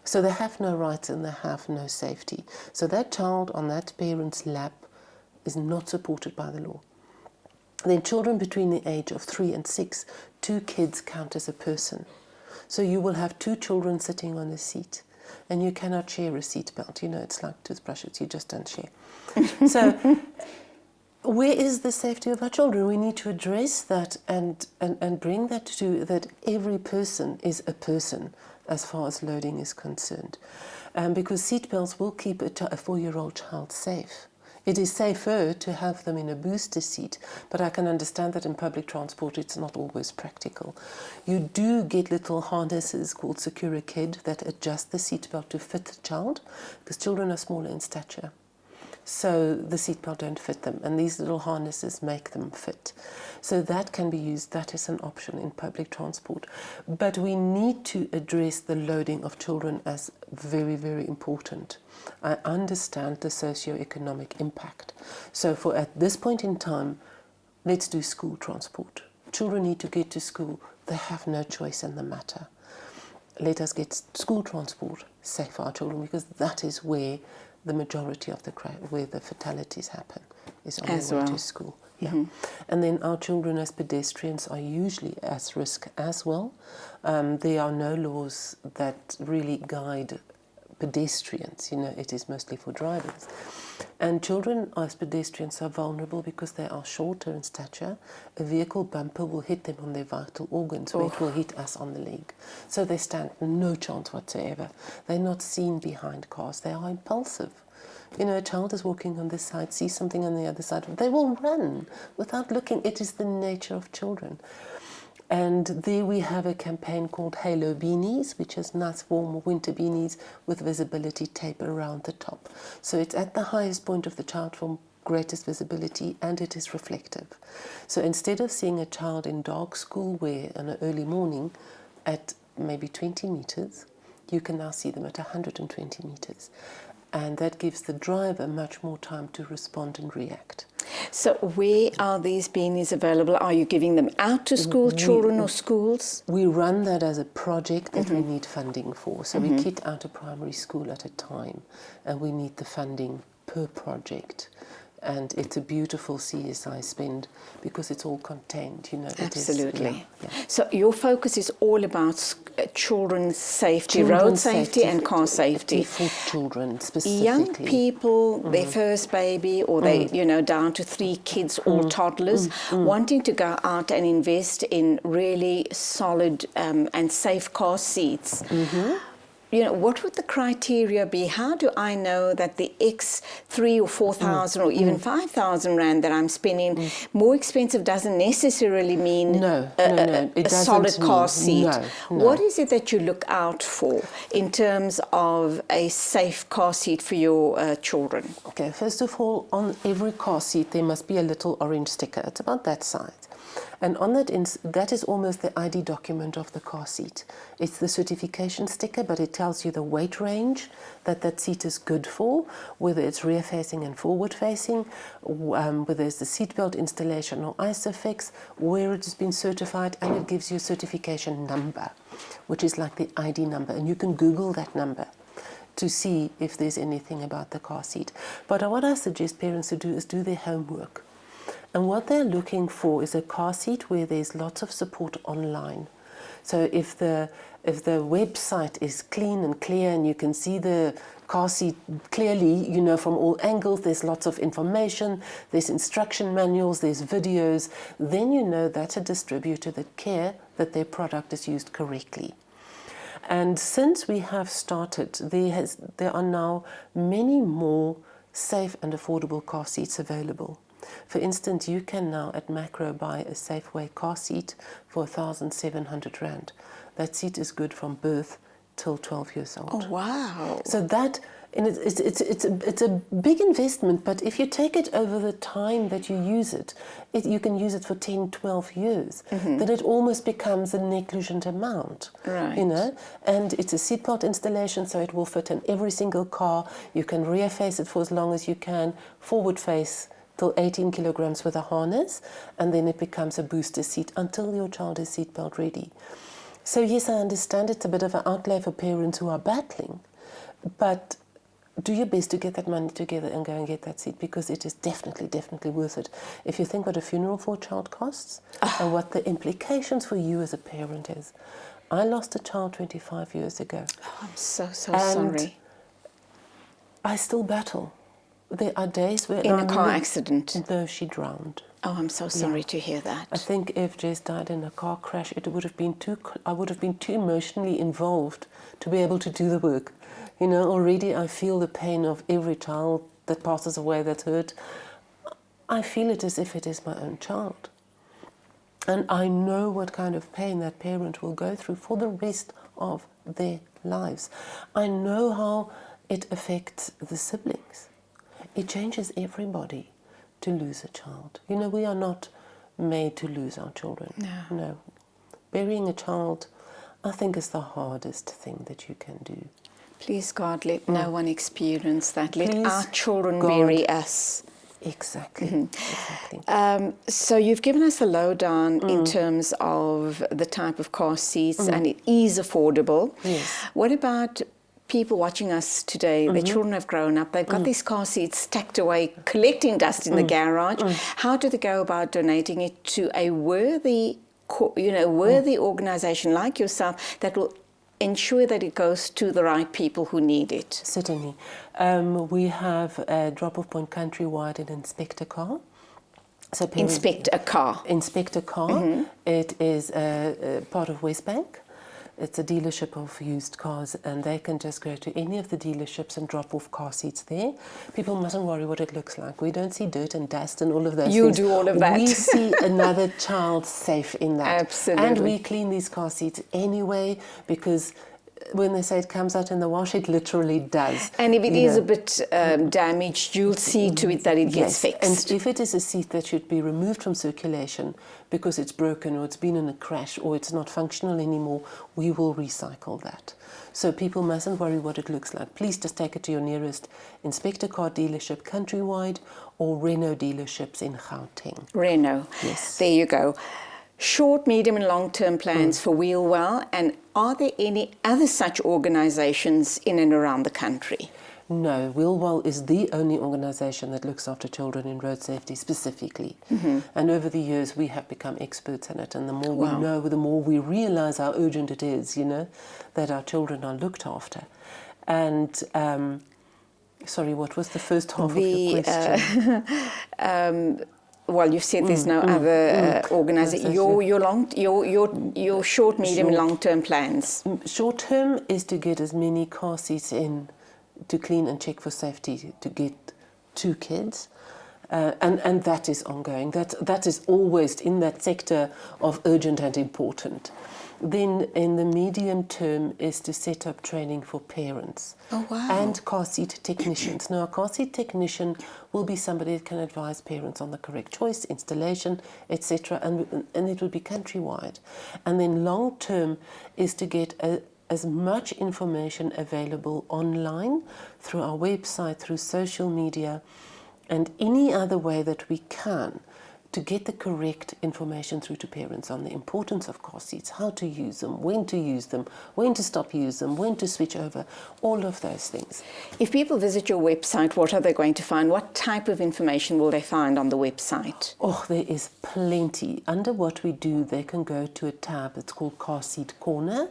So they have no rights and they have no safety. So that child on that parent's lap is not supported by the law. Then children between the age of 3 and 6, 2 kids count as a person. So you will have 2 children sitting on a seat, and you cannot share a seat belt. It's like toothbrushes, you just don't share. So where is the safety of our children? We need to address that and bring that to that every person is a person as far as loading is concerned. Because seatbelts will keep a 4-year-old child safe. It is safer to have them in a booster seat, but I can understand that in public transport it's not always practical. You do get little harnesses called Secure Kid that adjust the seatbelt to fit the child, because children are smaller in stature. So the seatbelt don't fit them, and these little harnesses make them fit. So that can be used, that is an option in public transport. But we need to address the loading of children as very, very important. I understand the socio-economic impact. So at this point in time, let's do school transport. Children need to get to school. They have no choice in the matter. Let us get school transport safe for our children, because that is where the majority of where the fatalities happen, is on their way to school. Yeah. And then our children as pedestrians are usually at risk as well. There are no laws that really guide pedestrians. It is mostly for drivers. And children as pedestrians are vulnerable because they are shorter in stature. A vehicle bumper will hit them on their vital organs, or it will hit us on the leg. So they stand no chance whatsoever. They're not seen behind cars. They are impulsive. A child is walking on this side, sees something on the other side. They will run without looking. It is the nature of children. And there we have a campaign called Halo Beanies, which is nice warm winter beanies with visibility tape around the top. So it's at the highest point of the child for greatest visibility, and it is reflective. So instead of seeing a child in dark school wear in an early morning at maybe 20 meters, you can now see them at 120 meters. And that gives the driver much more time to respond and react. So where are these beanies available? Are you giving them out to school children or schools? We run that as a project that we need funding for. So we kit out a primary school at a time, and we need the funding per project. And it's a beautiful CSI spend because it's all contained, Absolutely. So your focus is all about children's safety, road safety and car safety. For children specifically. Young people, their first baby, or they, down to 3 kids, all toddlers, wanting to go out and invest in really solid and safe car seats. What would the criteria be? How do I know that the X 3 or 4,000 or even 5,000 Rand that I'm spending more expensive doesn't necessarily mean a solid car seat? No. What is it that you look out for in terms of a safe car seat for your children? Okay, first of all, on every car seat there must be a little orange sticker. It's about that size. And on that is almost the ID document of the car seat. It's the certification sticker, but it tells you the weight range that seat is good for, whether it's rear-facing and forward-facing, whether it's the seatbelt installation or ISOFIX, where it has been certified, and it gives you a certification number, which is like the ID number. And you can Google that number to see if there's anything about the car seat. But what I suggest parents to do is do their homework. And what they're looking for is a car seat where there's lots of support online. So if the if the website is clean and clear and you can see the car seat clearly, you know, from all angles, there's lots of information, there's instruction manuals, there's videos, then you know that's a distributor that care that their product is used correctly. And since we have started, there are now many more safe and affordable car seats available. For instance, you can now at Macro buy a Safeway car seat for 1,700 Rand. That seat is good from birth till 12 years old. Oh, wow. So that, and it's a big investment, but if you take it over the time that you use it, you can use it for 10, 12 years, then it almost becomes a negligent amount, Right. you know, and it's a seatbelt installation, so it will fit in every single car. You can rear face it for as long as you can, forward face till 18 kilograms with a harness, and then it becomes a booster seat until your child is seatbelt ready. So yes, I understand it's a bit of an outlay for parents who are battling, but do your best to get that money together and go and get that seat, because it is definitely, definitely worth it. If you think what a funeral for a child costs and what the implications for you as a parent is. I lost a child 25 years ago. Oh, I'm so and sorry. I still battle. There are days where... In a car accident? No, she drowned. Oh, I'm so sorry to hear that. I think if Jess died in a car crash, I would have been too emotionally involved to be able to do the work. You know, already I feel the pain of every child that passes away that's hurt. I feel it as if it is my own child. And I know what kind of pain that parent will go through for the rest of their lives. I know how it affects the siblings. It changes everybody to lose a child. You know, we are not made to lose our children. No. Burying a child, I think, is the hardest thing that you can do. Please, God, let no one experience that. Let Please, our children God. bury us. Exactly. Exactly. So you've given us a lowdown in terms of the type of car seats, and it is affordable. Yes. What about people watching us today? Their children have grown up. They've got these car seats stacked away, collecting dust in the garage. How do they go about donating it to a worthy, worthy organisation like yourself that will ensure that it goes to the right people who need it? Certainly. We have a drop-off point countrywide in Inspector Car. So Inspect a car. Inspector Car. It is part of Westbank. It's a dealership of used cars, and they can just go to any of the dealerships and drop off car seats there. People mustn't worry what it looks like. We don't see dirt and dust and all of those You things. do all of that. We see another child safe in that. Absolutely. And we clean these car seats anyway, because when they say it comes out in the wash, it literally does. And if it is a bit damaged, you'll see to it that it gets fixed. And if it is a seat that should be removed from circulation because it's broken or it's been in a crash or it's not functional anymore, we will recycle that. So people mustn't worry what it looks like. Please just take it to your nearest Inspector Car dealership countrywide or Renault dealerships in Gauteng. Renault. Yes. There you go. Short, medium and long-term plans for Wheelwell, and are there any other such organisations in and around the country? No, Wheelwell is the only organisation that looks after children in road safety specifically. And over the years we have become experts in it, and the more we know, the more we realise how urgent it is, you know, that our children are looked after. And sorry, what was the first half of your question? Well, you've said there's no other organisation. Your short, medium, and long-term plans. Short term is to get as many car seats in to clean and check for safety to get 2 kids, and that is ongoing. That is always in that sector of urgent and important. Then in the medium term is to set up training for parents. Oh, wow. And car seat technicians. Now, a car seat technician will be somebody that can advise parents on the correct choice, installation, etc., and it will be countrywide. And then long term is to get as much information available online through our website, through social media, and any other way that we can, to get the correct information through to parents on the importance of car seats, how to use them, when to stop using them, when to switch over, all of those things. If people visit your website, what are they going to find? What type of information will they find on the website? Oh, there is plenty. Under what we do, they can go to a tab that's called Car Seat Corner,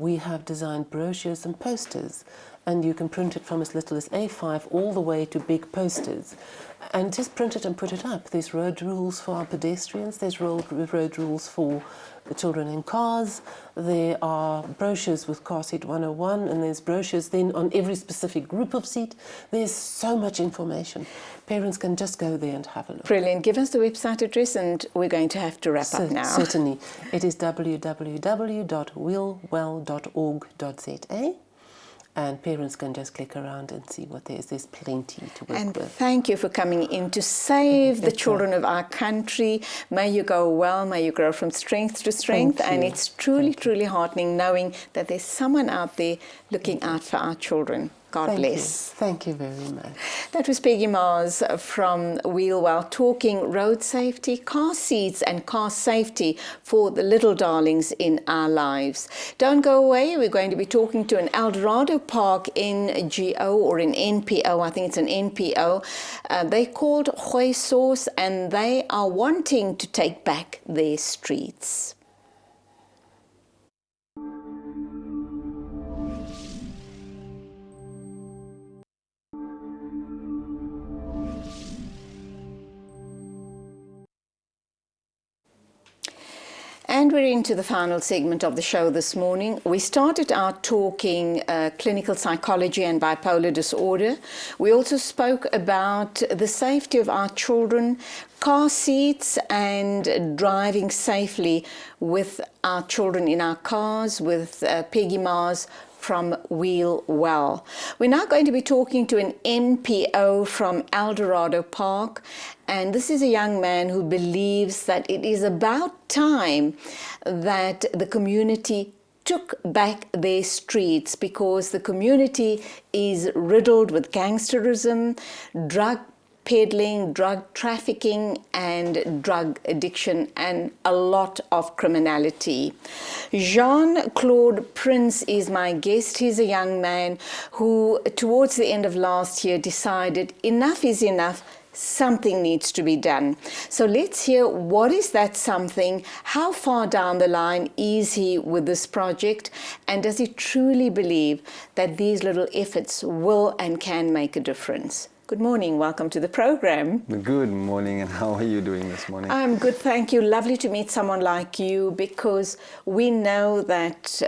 we have designed brochures and posters, and you can print it from as little as A5 all the way to big posters, and just print it and put it up. There's road rules for our pedestrians, there's road rules for the children in cars, there are brochures with Car Seat 101, and there's brochures then on every specific group of seat. There's so much information. Parents can just go there and have a look. Brilliant. Give us the website address and we're going to have to wrap up now. Certainly. It is www.wheelwell.org.za. And parents can just click around and see what there is. There's plenty to work And with. thank you for coming in to save the children of our country. May you go well, may you grow from strength to strength. And it's truly, truly heartening knowing that there's someone out there looking out for our children. God bless. Thank you very much. That was Peggy Mars from Wheelwell talking road safety, car seats and car safety for the little darlings in our lives. Don't go away. We're going to be talking to an Eldorado Park NGO or an NPO. I think it's an NPO. They're called Gooi Sauce and they are wanting to take back their streets. And we're into the final segment of the show this morning. We started out talking clinical psychology and bipolar disorder. We also spoke about the safety of our children, car seats and driving safely with our children in our cars with Peggy Mars from Wheelwell. We're now going to be talking to an NPO from Eldorado Park, and this is a young man who believes that it is about time that the community took back their streets because the community is riddled with gangsterism, drug peddling, drug trafficking and drug addiction and a lot of criminality. Jean-Claude Prince is my guest. He's a young man who towards the end of last year decided enough is enough, something needs to be done. So let's hear what is that something, how far down the line is he with this project, and does he truly believe that these little efforts will and can make a difference? Good morning, welcome to the program. Good morning, and how are you doing this morning? I'm good, thank you. Lovely to meet someone like you because we know that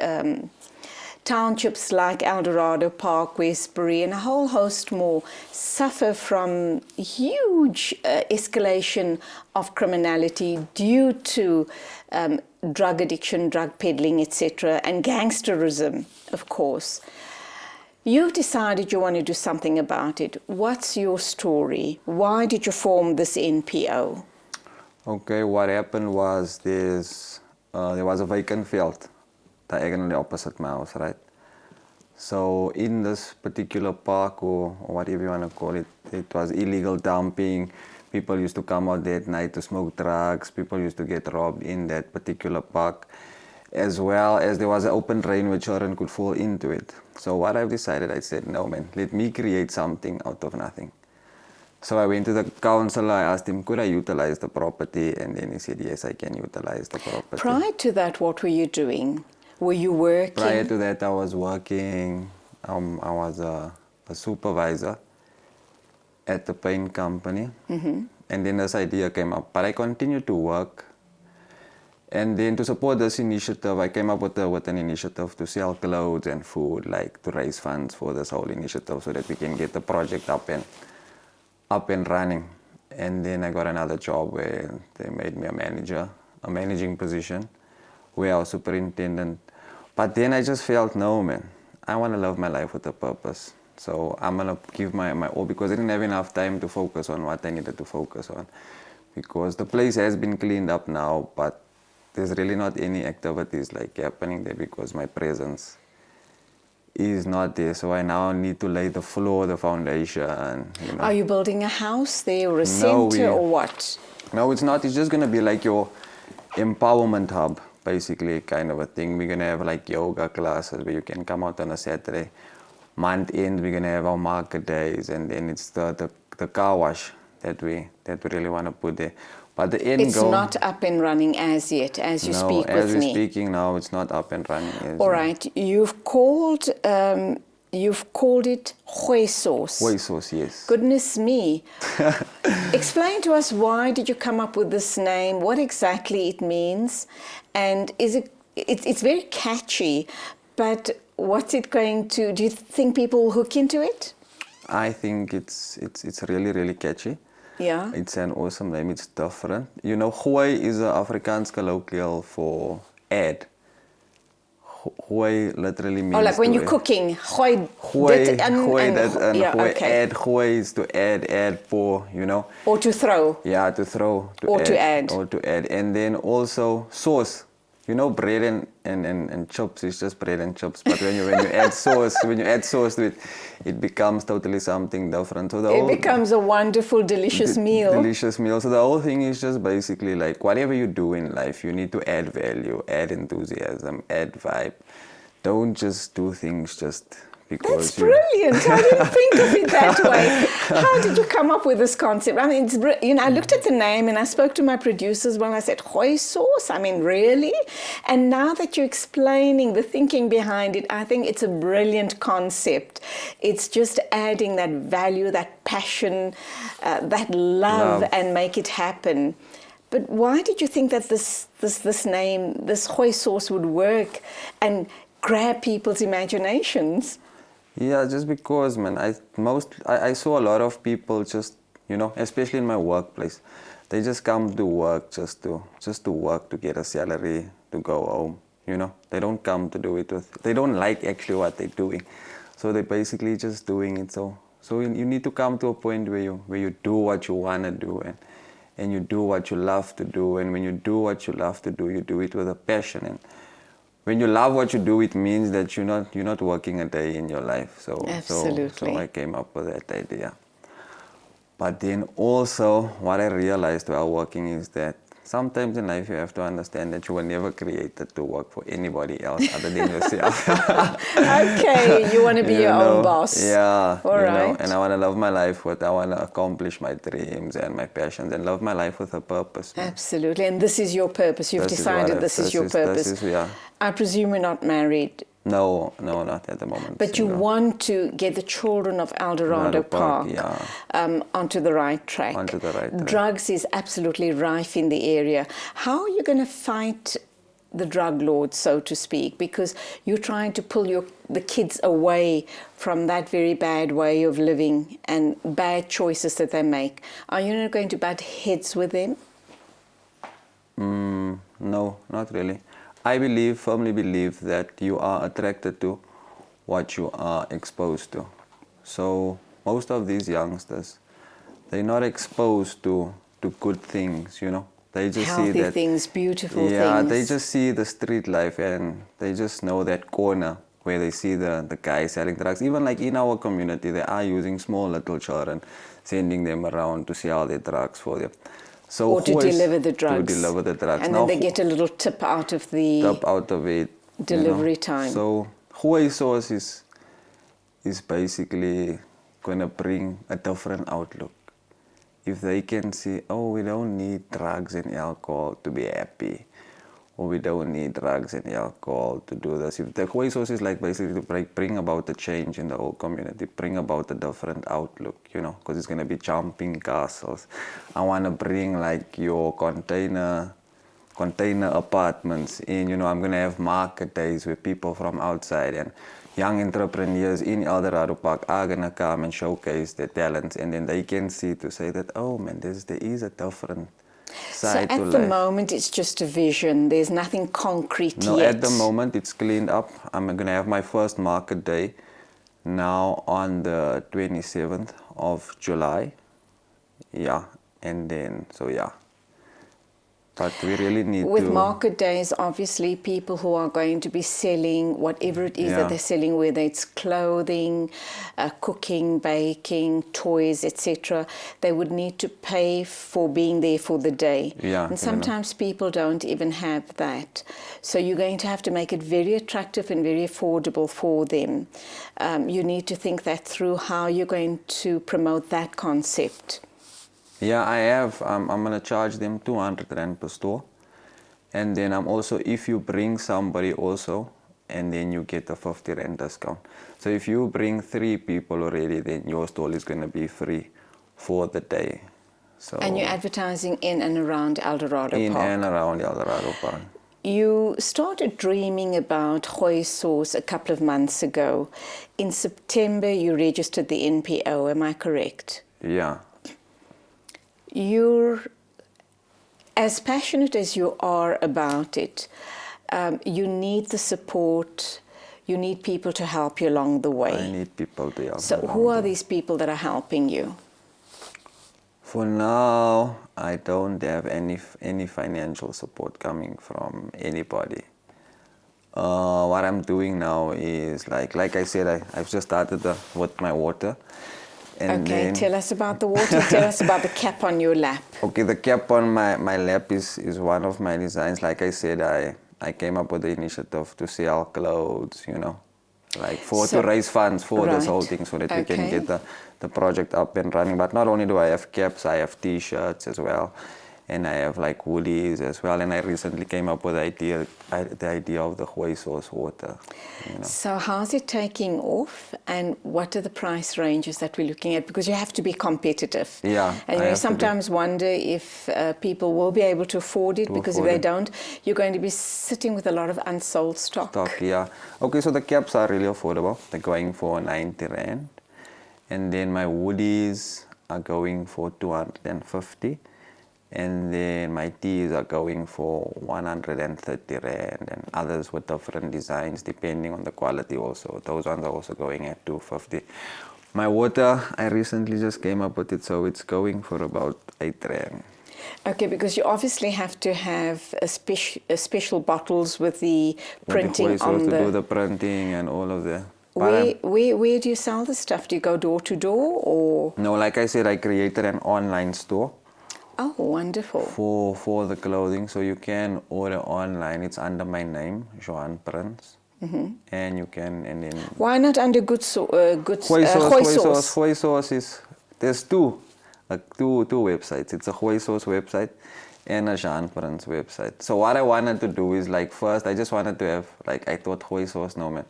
townships like Eldorado Park, Westbury and a whole host more suffer from huge escalation of criminality due to drug addiction, drug peddling, etc. and gangsterism, of course. You've decided you want to do something about it. What's your story? Why did you form this NPO? Okay, what happened was there was a vacant field diagonally opposite my house, right? So in this particular park, or whatever you want to call it, it was illegal dumping. People used to come out there at night to smoke drugs. People used to get robbed in that particular park, as well as there was an open drain where children could fall into it. So what I've decided, I said, no man, let me create something out of nothing. So I went to the councillor, I asked him, could I utilize the property? And then he said, yes, I can utilize the property. Prior to that, what were you doing? Were you working? Prior to that, I was working. I was a supervisor at the paint company. Mm-hmm. And then this idea came up. But I continued to work. And then to support this initiative, I came up with an initiative to sell clothes and food, like to raise funds for this whole initiative so that we can get the project up and running. And then I got another job where they made me a managing position, where I was superintendent. But then I just felt, no man, I want to live my life with a purpose. So I'm going to give my all, because I didn't have enough time to focus on what I needed to focus on. Because the place has been cleaned up now, but there's really not any activities like happening there because my presence is not there. So I now need to lay the floor, the foundation. You know. Are you building a house there or a center or what? No, it's not. It's just going to be like your empowerment hub, basically, kind of a thing. We're going to have like yoga classes where you can come out on a Saturday. Month end, we're going to have our market days, and then it's the car wash that we really want to put there. But the end It's goal, not up and running as yet, as you no, speak as with we're me. speaking now, it's not up and running. All right, you've called it hoi sauce. Hoi sauce, yes. Goodness me. Explain to us, why did you come up with this name? What exactly it means? And it's very catchy, but what's it going to, do you think people will hook into it? I think it's really, really catchy. Yeah. It's an awesome name. It's different. You know, gooi is an Afrikaans colloquial for add. Gooi literally means. Oh, like when to you're cooking, gooi gooi, dit in gooi and that and yeah, gooi okay. add. Gooi is to add, pour, you know. Or to throw. Yeah, to throw. Or to add. Or to add. And then also sauce. You know, bread and chips is just bread and chips. But when you add sauce, to it, it becomes totally something different. So It becomes a wonderful, delicious meal. Delicious meal. So the whole thing is just basically like whatever you do in life, you need to add value, add enthusiasm, add vibe. Don't just do things just because. That's brilliant. I didn't think of it that way. How did you come up with this concept? I mean, I looked at the name and I spoke to my producers when I said, hoi sauce? I mean, really? And now that you're explaining the thinking behind it, I think it's a brilliant concept. It's just adding that value, that passion, that love, and make it happen. But why did you think that this name, this hoi sauce, would work and grab people's imaginations? Yeah, just because, man, I saw a lot of people just, you know, especially in my workplace, they just come to work just to work, to get a salary, to go home, you know. They don't come to do it they don't like actually what they're doing. So they're basically just doing it. So you need to come to a point where you do what you want to do and you do what you love to do. And when you do what you love to do, you do it with a passion. And when you love what you do, it means that you're not working a day in your life. So I came up with that idea. But then also what I realized while working is that sometimes in life you have to understand that you were never created to work for anybody else other than yourself. Okay, you want to be your own boss. Yeah. All right. Know, and I want to love my life I want to accomplish my dreams and my passions and love my life with a purpose. Man. Absolutely. And this is your purpose. You've decided this is your purpose. I presume you're not married. No, not at the moment. But you want to get the children of Eldorado Park onto the right track. Onto the right track. Drugs is absolutely rife in the area. How are you going to fight the drug lords, so to speak? Because you're trying to pull the kids away from that very bad way of living and bad choices that they make. Are you not going to butt heads with them? No, not really. I firmly believe that you are attracted to what you are exposed to. So most of these youngsters, they're not exposed to good things, you know. They just healthy see that things, beautiful things. Yeah, they just see the street life and they just know that corner where they see the guys selling drugs. Even like in our community, they are using small little children, sending them around to sell their drugs for them. So or to deliver the drugs. To deliver the drugs. And then they get a little tip out of the delivery time. So hoi sauce is basically going to bring a different outlook. If they can see, oh, we don't need drugs and alcohol to be happy, or we don't need drugs and alcohol to do this. If the hoi sauce is like basically to bring about the change in the whole community, bring about a different outlook, you know, because it's going to be jumping castles. I want to bring like your container apartments in, you know, I'm going to have market days with people from outside and young entrepreneurs in Eldorado Park are going to come and showcase their talents, and then they can see to say that, oh man, there is a different side to life. So at the moment it's just a vision, there's nothing concrete yet? No, at the moment it's cleaned up. I'm going to have my first market day now on the 27th of July. Yeah, and then, so yeah. But we really need With market days, obviously, people who are going to be selling whatever it is that they're selling, whether it's clothing, cooking, baking, toys, etc., they would need to pay for being there for the day. Yeah, and sometimes people don't even have that. So you're going to have to make it very attractive and very affordable for them. You need to think that through, how you're going to promote that concept. Yeah, I have. I'm gonna charge them 200 Rand per store. And then I'm also, if you bring somebody also, and then you get a 50 Rand discount. So if you bring 3 people already, then your stall is gonna be free for the day. So And you're advertising in and around Eldorado in Park. and around Eldorado Park. You started dreaming about Goeie sauce a couple of months ago. In September, you registered the NPO, am I correct? Yeah. You're as passionate as you are about it. You need the support. You need people to help you along the way. I need people to help. So who are these people that are helping you? For now, I don't have any financial support coming from anybody. What I'm doing now is like I said, I've just started with my water. And Okay, then, tell us about the water. Tell us about the cap on your lap. okay, the cap on my lap is one of my designs. Like I said, I came up with the initiative to sell clothes, you know, like to raise funds for this whole thing so that we can get the project up and running. But not only do I have caps, I have t-shirts as well. And I have like hoodies as well. And I recently came up with the idea of the Goeie sauce water. You know. So how's it taking off, and what are the price ranges that we're looking at? Because you have to be competitive. Yeah. And you sometimes wonder if people will be able to afford it, because if they don't, you're going to be sitting with a lot of unsold stock. Yeah. Okay, so the caps are really affordable. They're going for 90 Rand. And then my hoodies are going for 250. And then my tees are going for 130 Rand, and others with different designs depending on the quality also. Those ones are also going at 250. My water, I recently just came up with it, so it's going for about 8 Rand. Okay, because you obviously have to have a special bottles with the printing on to the... do the printing and all of that. Where do you sell the stuff? Do you go door to door, or...? No, like I said, I created an online store. Oh, wonderful. For the clothing, so you can order online. It's under my name, Johan Prince. And you can, and then... Why not under Goeie sauce? Goeie sauce is... There's two websites. It's a Goeie sauce website and a Jean Prince website. So what I wanted to do is, like, first, I just wanted to have, like, I thought Goeie sauce, no man.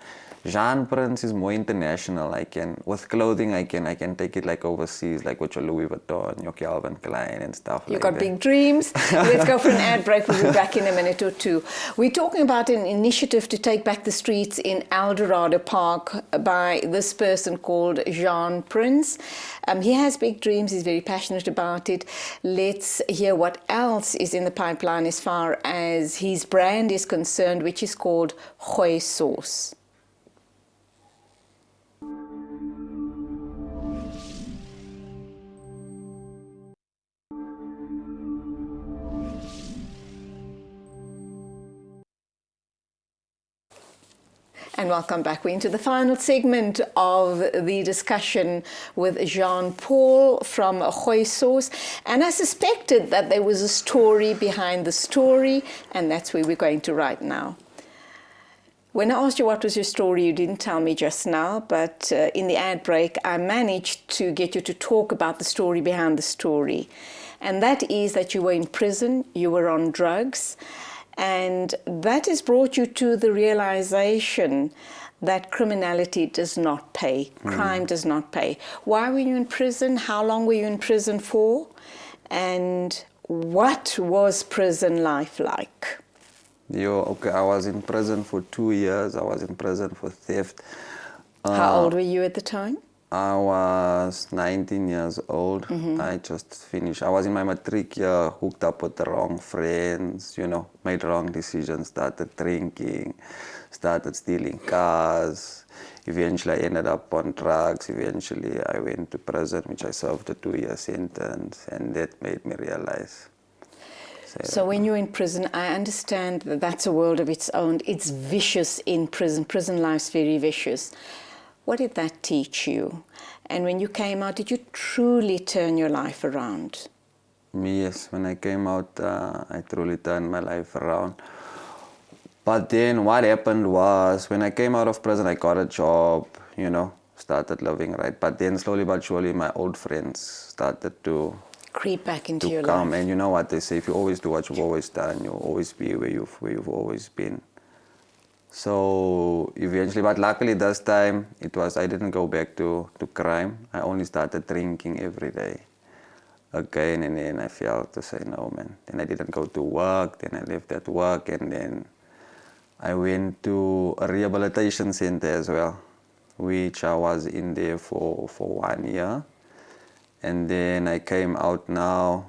Jean Prince is more international. With clothing, I can take it like overseas, like with your Louis Vuitton, your Calvin Klein and stuff like that. You've got big dreams. Let's go for an ad break. We'll be back in a minute or two. We're talking about an initiative to take back the streets in Eldorado Park by this person called Jean Prince. He has big dreams. He's very passionate about it. Let's hear what else is in the pipeline as far as his brand is concerned, which is called Goeie sauce. And welcome back. We're into the final segment of the discussion with Jean-Paul from Goeie Sauce. And I suspected that there was a story behind the story, and that's where we're going to right now. When I asked you what was your story, you didn't tell me just now, but in the ad break, I managed to get you to talk about the story behind the story. And that is that you were in prison, you were on drugs, and that has brought you to the realization that criminality does not pay, crime does not pay. Why were you in prison? How long were you in prison for? And what was prison life like? Okay, I was in prison for 2 years. I was in prison for theft. How old were you at the time? I was 19 years old. I just finished. I was in my matric year, hooked up with the wrong friends, you know, made wrong decisions, started drinking, started stealing cars. Eventually, I ended up on drugs. Eventually, I went to prison, which I served a 2-year sentence, and that made me realize. So when you're in prison, I understand that that's a world of its own. It's vicious in prison. Prison life's very vicious. What did that teach you? And when you came out, did you truly turn your life around? Yes, when I came out, I truly turned my life around. But then what happened was, when I came out of prison, I got a job, you know, started living right. But then slowly but surely, my old friends started to creep back into to your come. life. And you know what they say, if you always do what you've always done, you'll always be where you've always been. So eventually, but luckily this time I didn't go back to crime. I only started drinking every day again, and then I felt to say no, man. Then I didn't go to work, then I left at work, and then I went to a rehabilitation center as well, which I was in there for 1 year. And then I came out now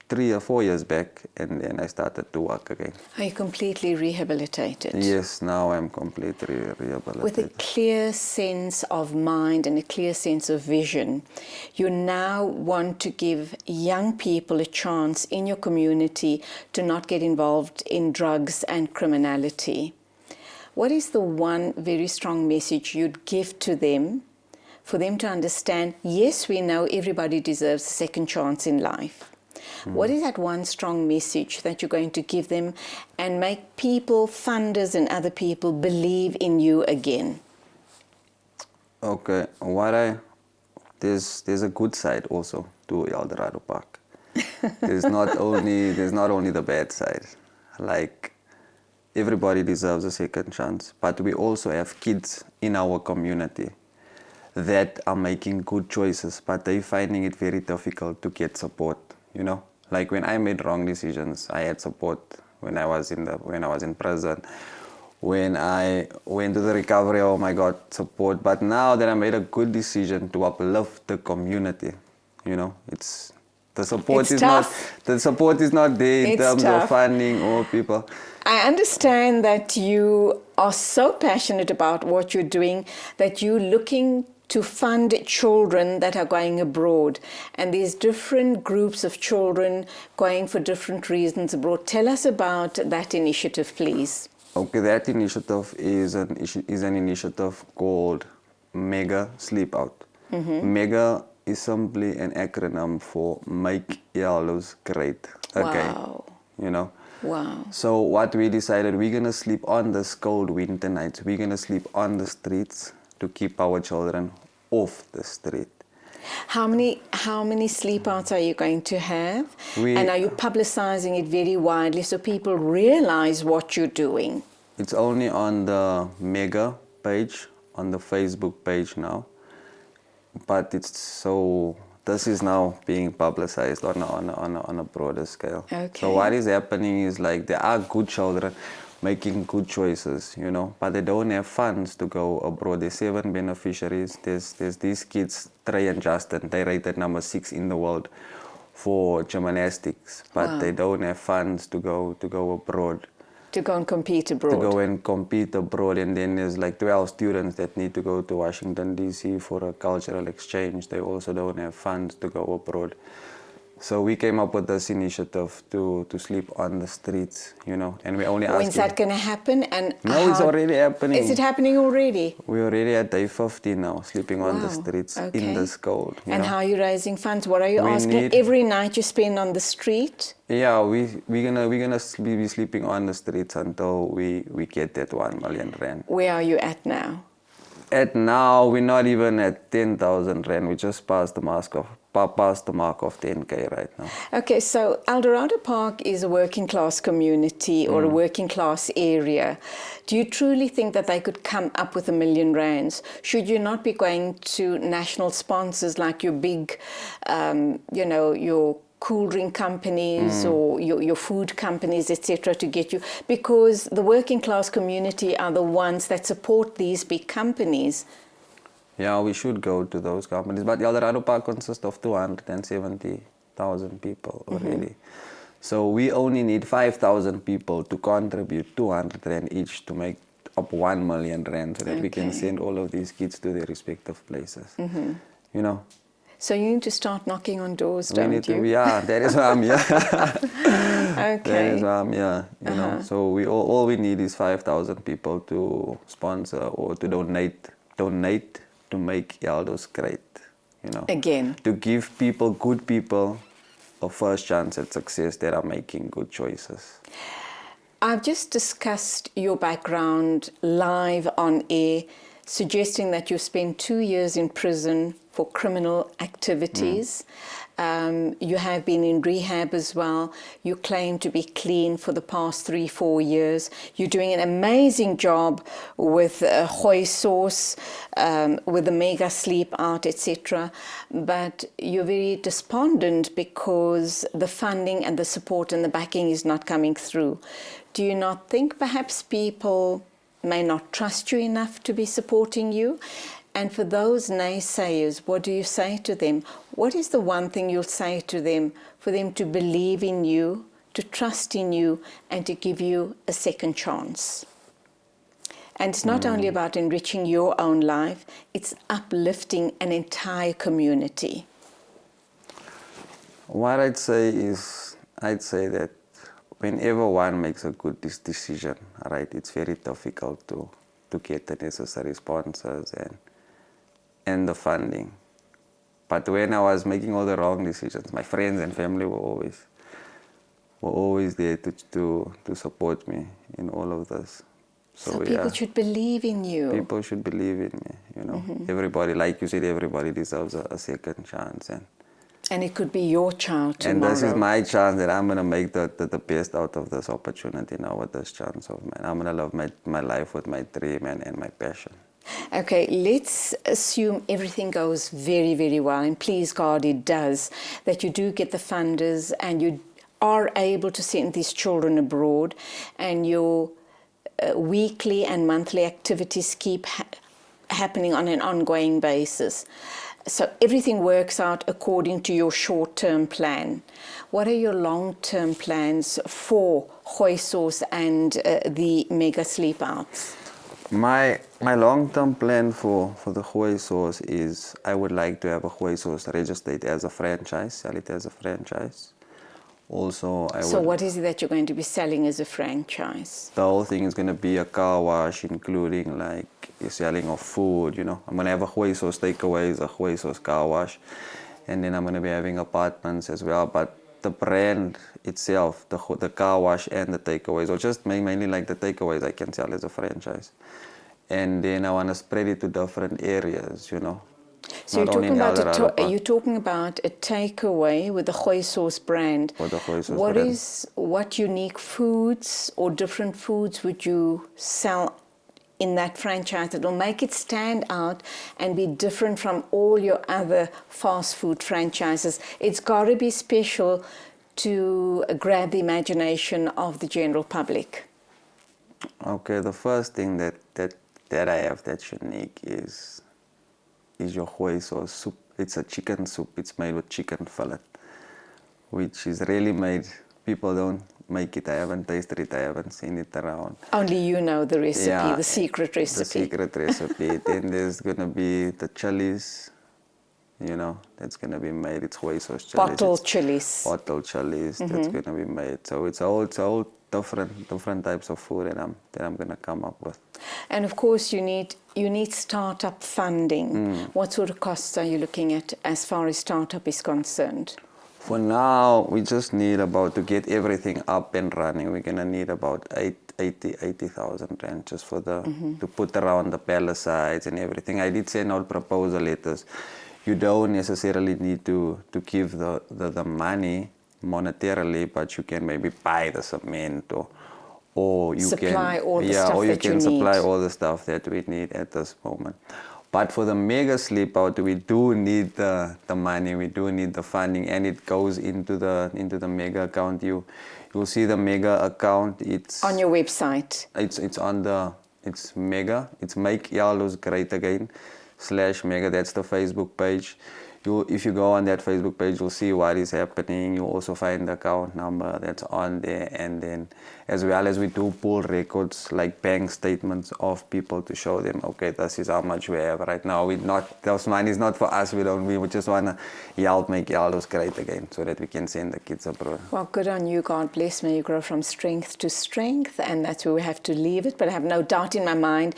3 or 4 years back, and then I started to work again. Are you completely rehabilitated? Yes, now I'm completely rehabilitated. With a clear sense of mind and a clear sense of vision, you now want to give young people a chance in your community to not get involved in drugs and criminality. What is the one very strong message you'd give to them for them to understand, yes, we know everybody deserves a second chance in life. What is that one strong message that you're going to give them and make people, funders and other people believe in you again? Okay, there's a good side also to Eldorado Park. There's not only the bad side. Like, everybody deserves a second chance, but we also have kids in our community that are making good choices, but they're finding it very difficult to get support, you know? Like when I made wrong decisions, I had support when I was in prison. When I went to the recovery home, I got support. But now that I made a good decision to uplift the community, you know, the support is not there in terms of funding or people. I understand that you are so passionate about what you're doing that you're looking to fund children that are going abroad. And there's different groups of children going for different reasons abroad. Tell us about that initiative, please. Okay, that initiative is an initiative called Mega Sleep Out. Mega is simply an acronym for Make Yellows Great Again. Wow. You know? Wow. So what we decided, we're going to sleep on this cold winter nights. We're going to sleep on the streets to keep our children off the street. How many sleep outs are you going to have? And are you publicizing it very widely so people realize what you're doing? It's only on the Mega page, on the Facebook page now. But this is now being publicized on a broader scale. Okay. So what is happening is, like, there are good children making good choices, you know, but they don't have funds to go abroad. There's 7 beneficiaries. There's these kids, Trey and Justin, they rated number 6 in the world for gymnastics, but they don't have funds to go abroad. To go and compete abroad. To go and compete abroad, and then there's like 12 students that need to go to Washington, D.C. for a cultural exchange. They also don't have funds to go abroad. So we came up with this initiative to sleep on the streets, you know, and we only asking... When's that going to happen? And no, it's already happening. Is it happening already? We're already at day 50 now, sleeping on the streets in this cold. And know? how are you raising funds? What are you asking? Every night you spend on the street? Yeah, we're gonna be sleeping on the streets until we get that 1 million rand. Where are you at now? At now, we're not even at 10,000 rand. We just passed the mark of 10K right now. Okay, so Eldorado Park is a working class community or a working class area. Do you truly think that they could come up with R1 million? Should you not be going to national sponsors like your big, your cool drink companies or your food companies, etc., to get you? Because the working class community are the ones that support these big companies. Yeah, we should go to those companies. But Eldorado Park consists of 270,000 people already. So we only need 5,000 people to contribute 200 rand each to make up 1 million rand so that we can send all of these kids to their respective places. You know? So you need to start knocking on doors, don't you? Yeah, that is why I'm here. Okay. That is why I'm here, you know. So all we need is 5,000 people to sponsor or to donate to make Eldos great, you know. Again. To give good people, a first chance at success that are making good choices. I've just discussed your background live on air, suggesting that you spent 2 years in prison for criminal activities. You have been in rehab as well. You claim to be clean for the past 3-4 years. You're doing an amazing job with Hoi Sauce, with the Mega Sleep Out, etc. But you're very despondent because the funding and the support and the backing is not coming through. Do you not think perhaps people may not trust you enough to be supporting you? And for those naysayers, what do you say to them? What is the one thing you'll say to them for them to believe in you, to trust in you, and to give you a second chance? And it's not only about enriching your own life, it's uplifting an entire community. What I'd say is, that whenever one makes a good decision, right, it's very difficult to get the necessary sponsors and the funding. But when I was making all the wrong decisions, my friends and family were always there to support me in all of this. So people should believe in you. People should believe in me, you know. Everybody, like you said, everybody deserves a second chance. And it could be your child tomorrow. And this is my chance that I'm going to make the best out of this opportunity now with this chance of mine. I'm going to live my life with my dream and my passion. Okay, let's assume everything goes very, very well, and please God it does, that you do get the funders and you are able to send these children abroad, and your weekly and monthly activities keep happening on an ongoing basis. So everything works out according to your short-term plan. What are your long-term plans for Hoi Sauce and the Mega Sleep Outs? My long-term plan for the Hoi Sauce is I would like to have a Hoi Sauce registered as a franchise, sell it as a franchise. Also, So what is it that you're going to be selling as a franchise? The whole thing is going to be a car wash, including like selling of food, you know. I'm going to have a Hoi Sauce takeaways, a Hoi Sauce car wash, and then I'm going to be having apartments as well. But the brand itself, the car wash and the takeaways, or just mainly like the takeaways, I can sell as a franchise. And then I want to spread it to different areas, you know. So you're talking about a takeaway with the Hoi Sauce brand. With the Hoi Sauce brand. What unique foods or different foods would you sell in that franchise that will make it stand out and be different from all your other fast food franchises? It's got to be special to grab the imagination of the general public. Okay, the first thing that I have that's unique is your Hoi Sauce soup. It's a chicken soup. It's made with chicken fillet, which is really made. People don't make it. I haven't tasted it. I haven't seen it around. Only you know the recipe, the secret recipe. The secret recipe. Then there's going to be the chilies, you know, that's going to be made. It's Hoi Sauce chilies. Bottled chilies. Bottled chilies that's going to be made. So it's all different types of food that I'm going to come up with. And of course you need startup funding. What sort of costs are you looking at as far as startup is concerned? For now, we just need to get everything up and running. We're going to need about 80,000 rand just for to put around the pallicides and everything. I did send out proposal letters. You don't necessarily need to give the money monetarily, but you can maybe buy the cement or you supply can all the stuff or you that can you supply need. all the stuff that we need at this moment. But for the Mega Sleep Out, we do need the money, we do need the funding, and it goes into the Mega account. You'll see the Mega account. It's on your website. It's Mega. It's Make Yellows Great Again /Mega. That's the Facebook page. If you go on that Facebook page, you'll see what is happening. You'll also find the account number that's on there. And then as well as we do pull records like bank statements of people to show them, okay, this is how much we have right now. Those money is not for us. We just want to help Make Yellows Great Again so that we can send the kids abroad. Well, good on you. God bless. May you grow from strength to strength. And that's where we have to leave it. But I have no doubt in my mind,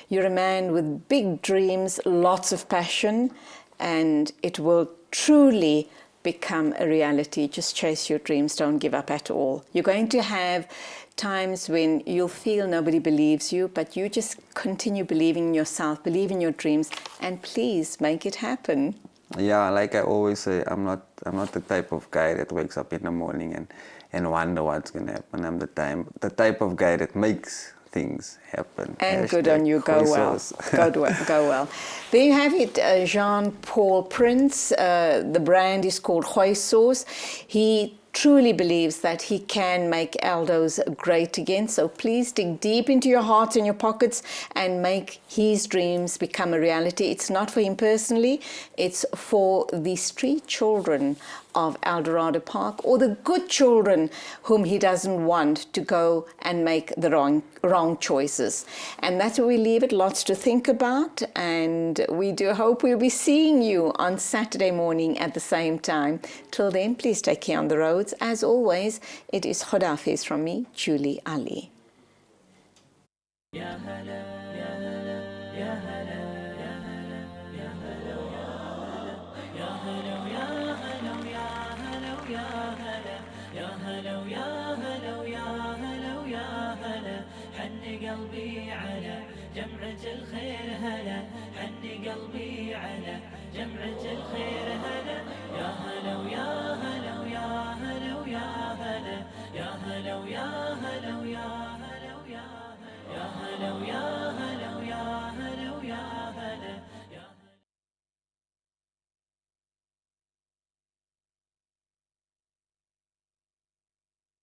you're a man with big dreams, lots of passion, and it will truly become a reality. Just chase your dreams. Don't give up at all. You're going to have times when you'll feel nobody believes you, but you just continue believing in yourself, believe in your dreams, and please make it happen. Yeah, like I always say, I'm not the type of guy that wakes up in the morning and wonder what's gonna happen. I'm the type of guy that makes things happen. And good on you, go well. Go well. There you have it, Jean-Paul Prince. The brand is called Gooi Sauce. He truly believes that he can make Aldo's great again. So please dig deep into your hearts and your pockets and make his dreams become a reality. It's not for him personally, it's for the street children of Eldorado Park, or the good children whom he doesn't want to go and make the wrong choices. And that's where we leave it. Lots to think about, and we do hope we'll be seeing you on Saturday morning at the same time. Till then, please take care on the roads. As always, it is Khodafis from me, Julie Alli. قلبي على جمعة الخير هلا، حني قلبي على جمعة الخير هلا، يا هلا ويا هلا ويا هلا ويا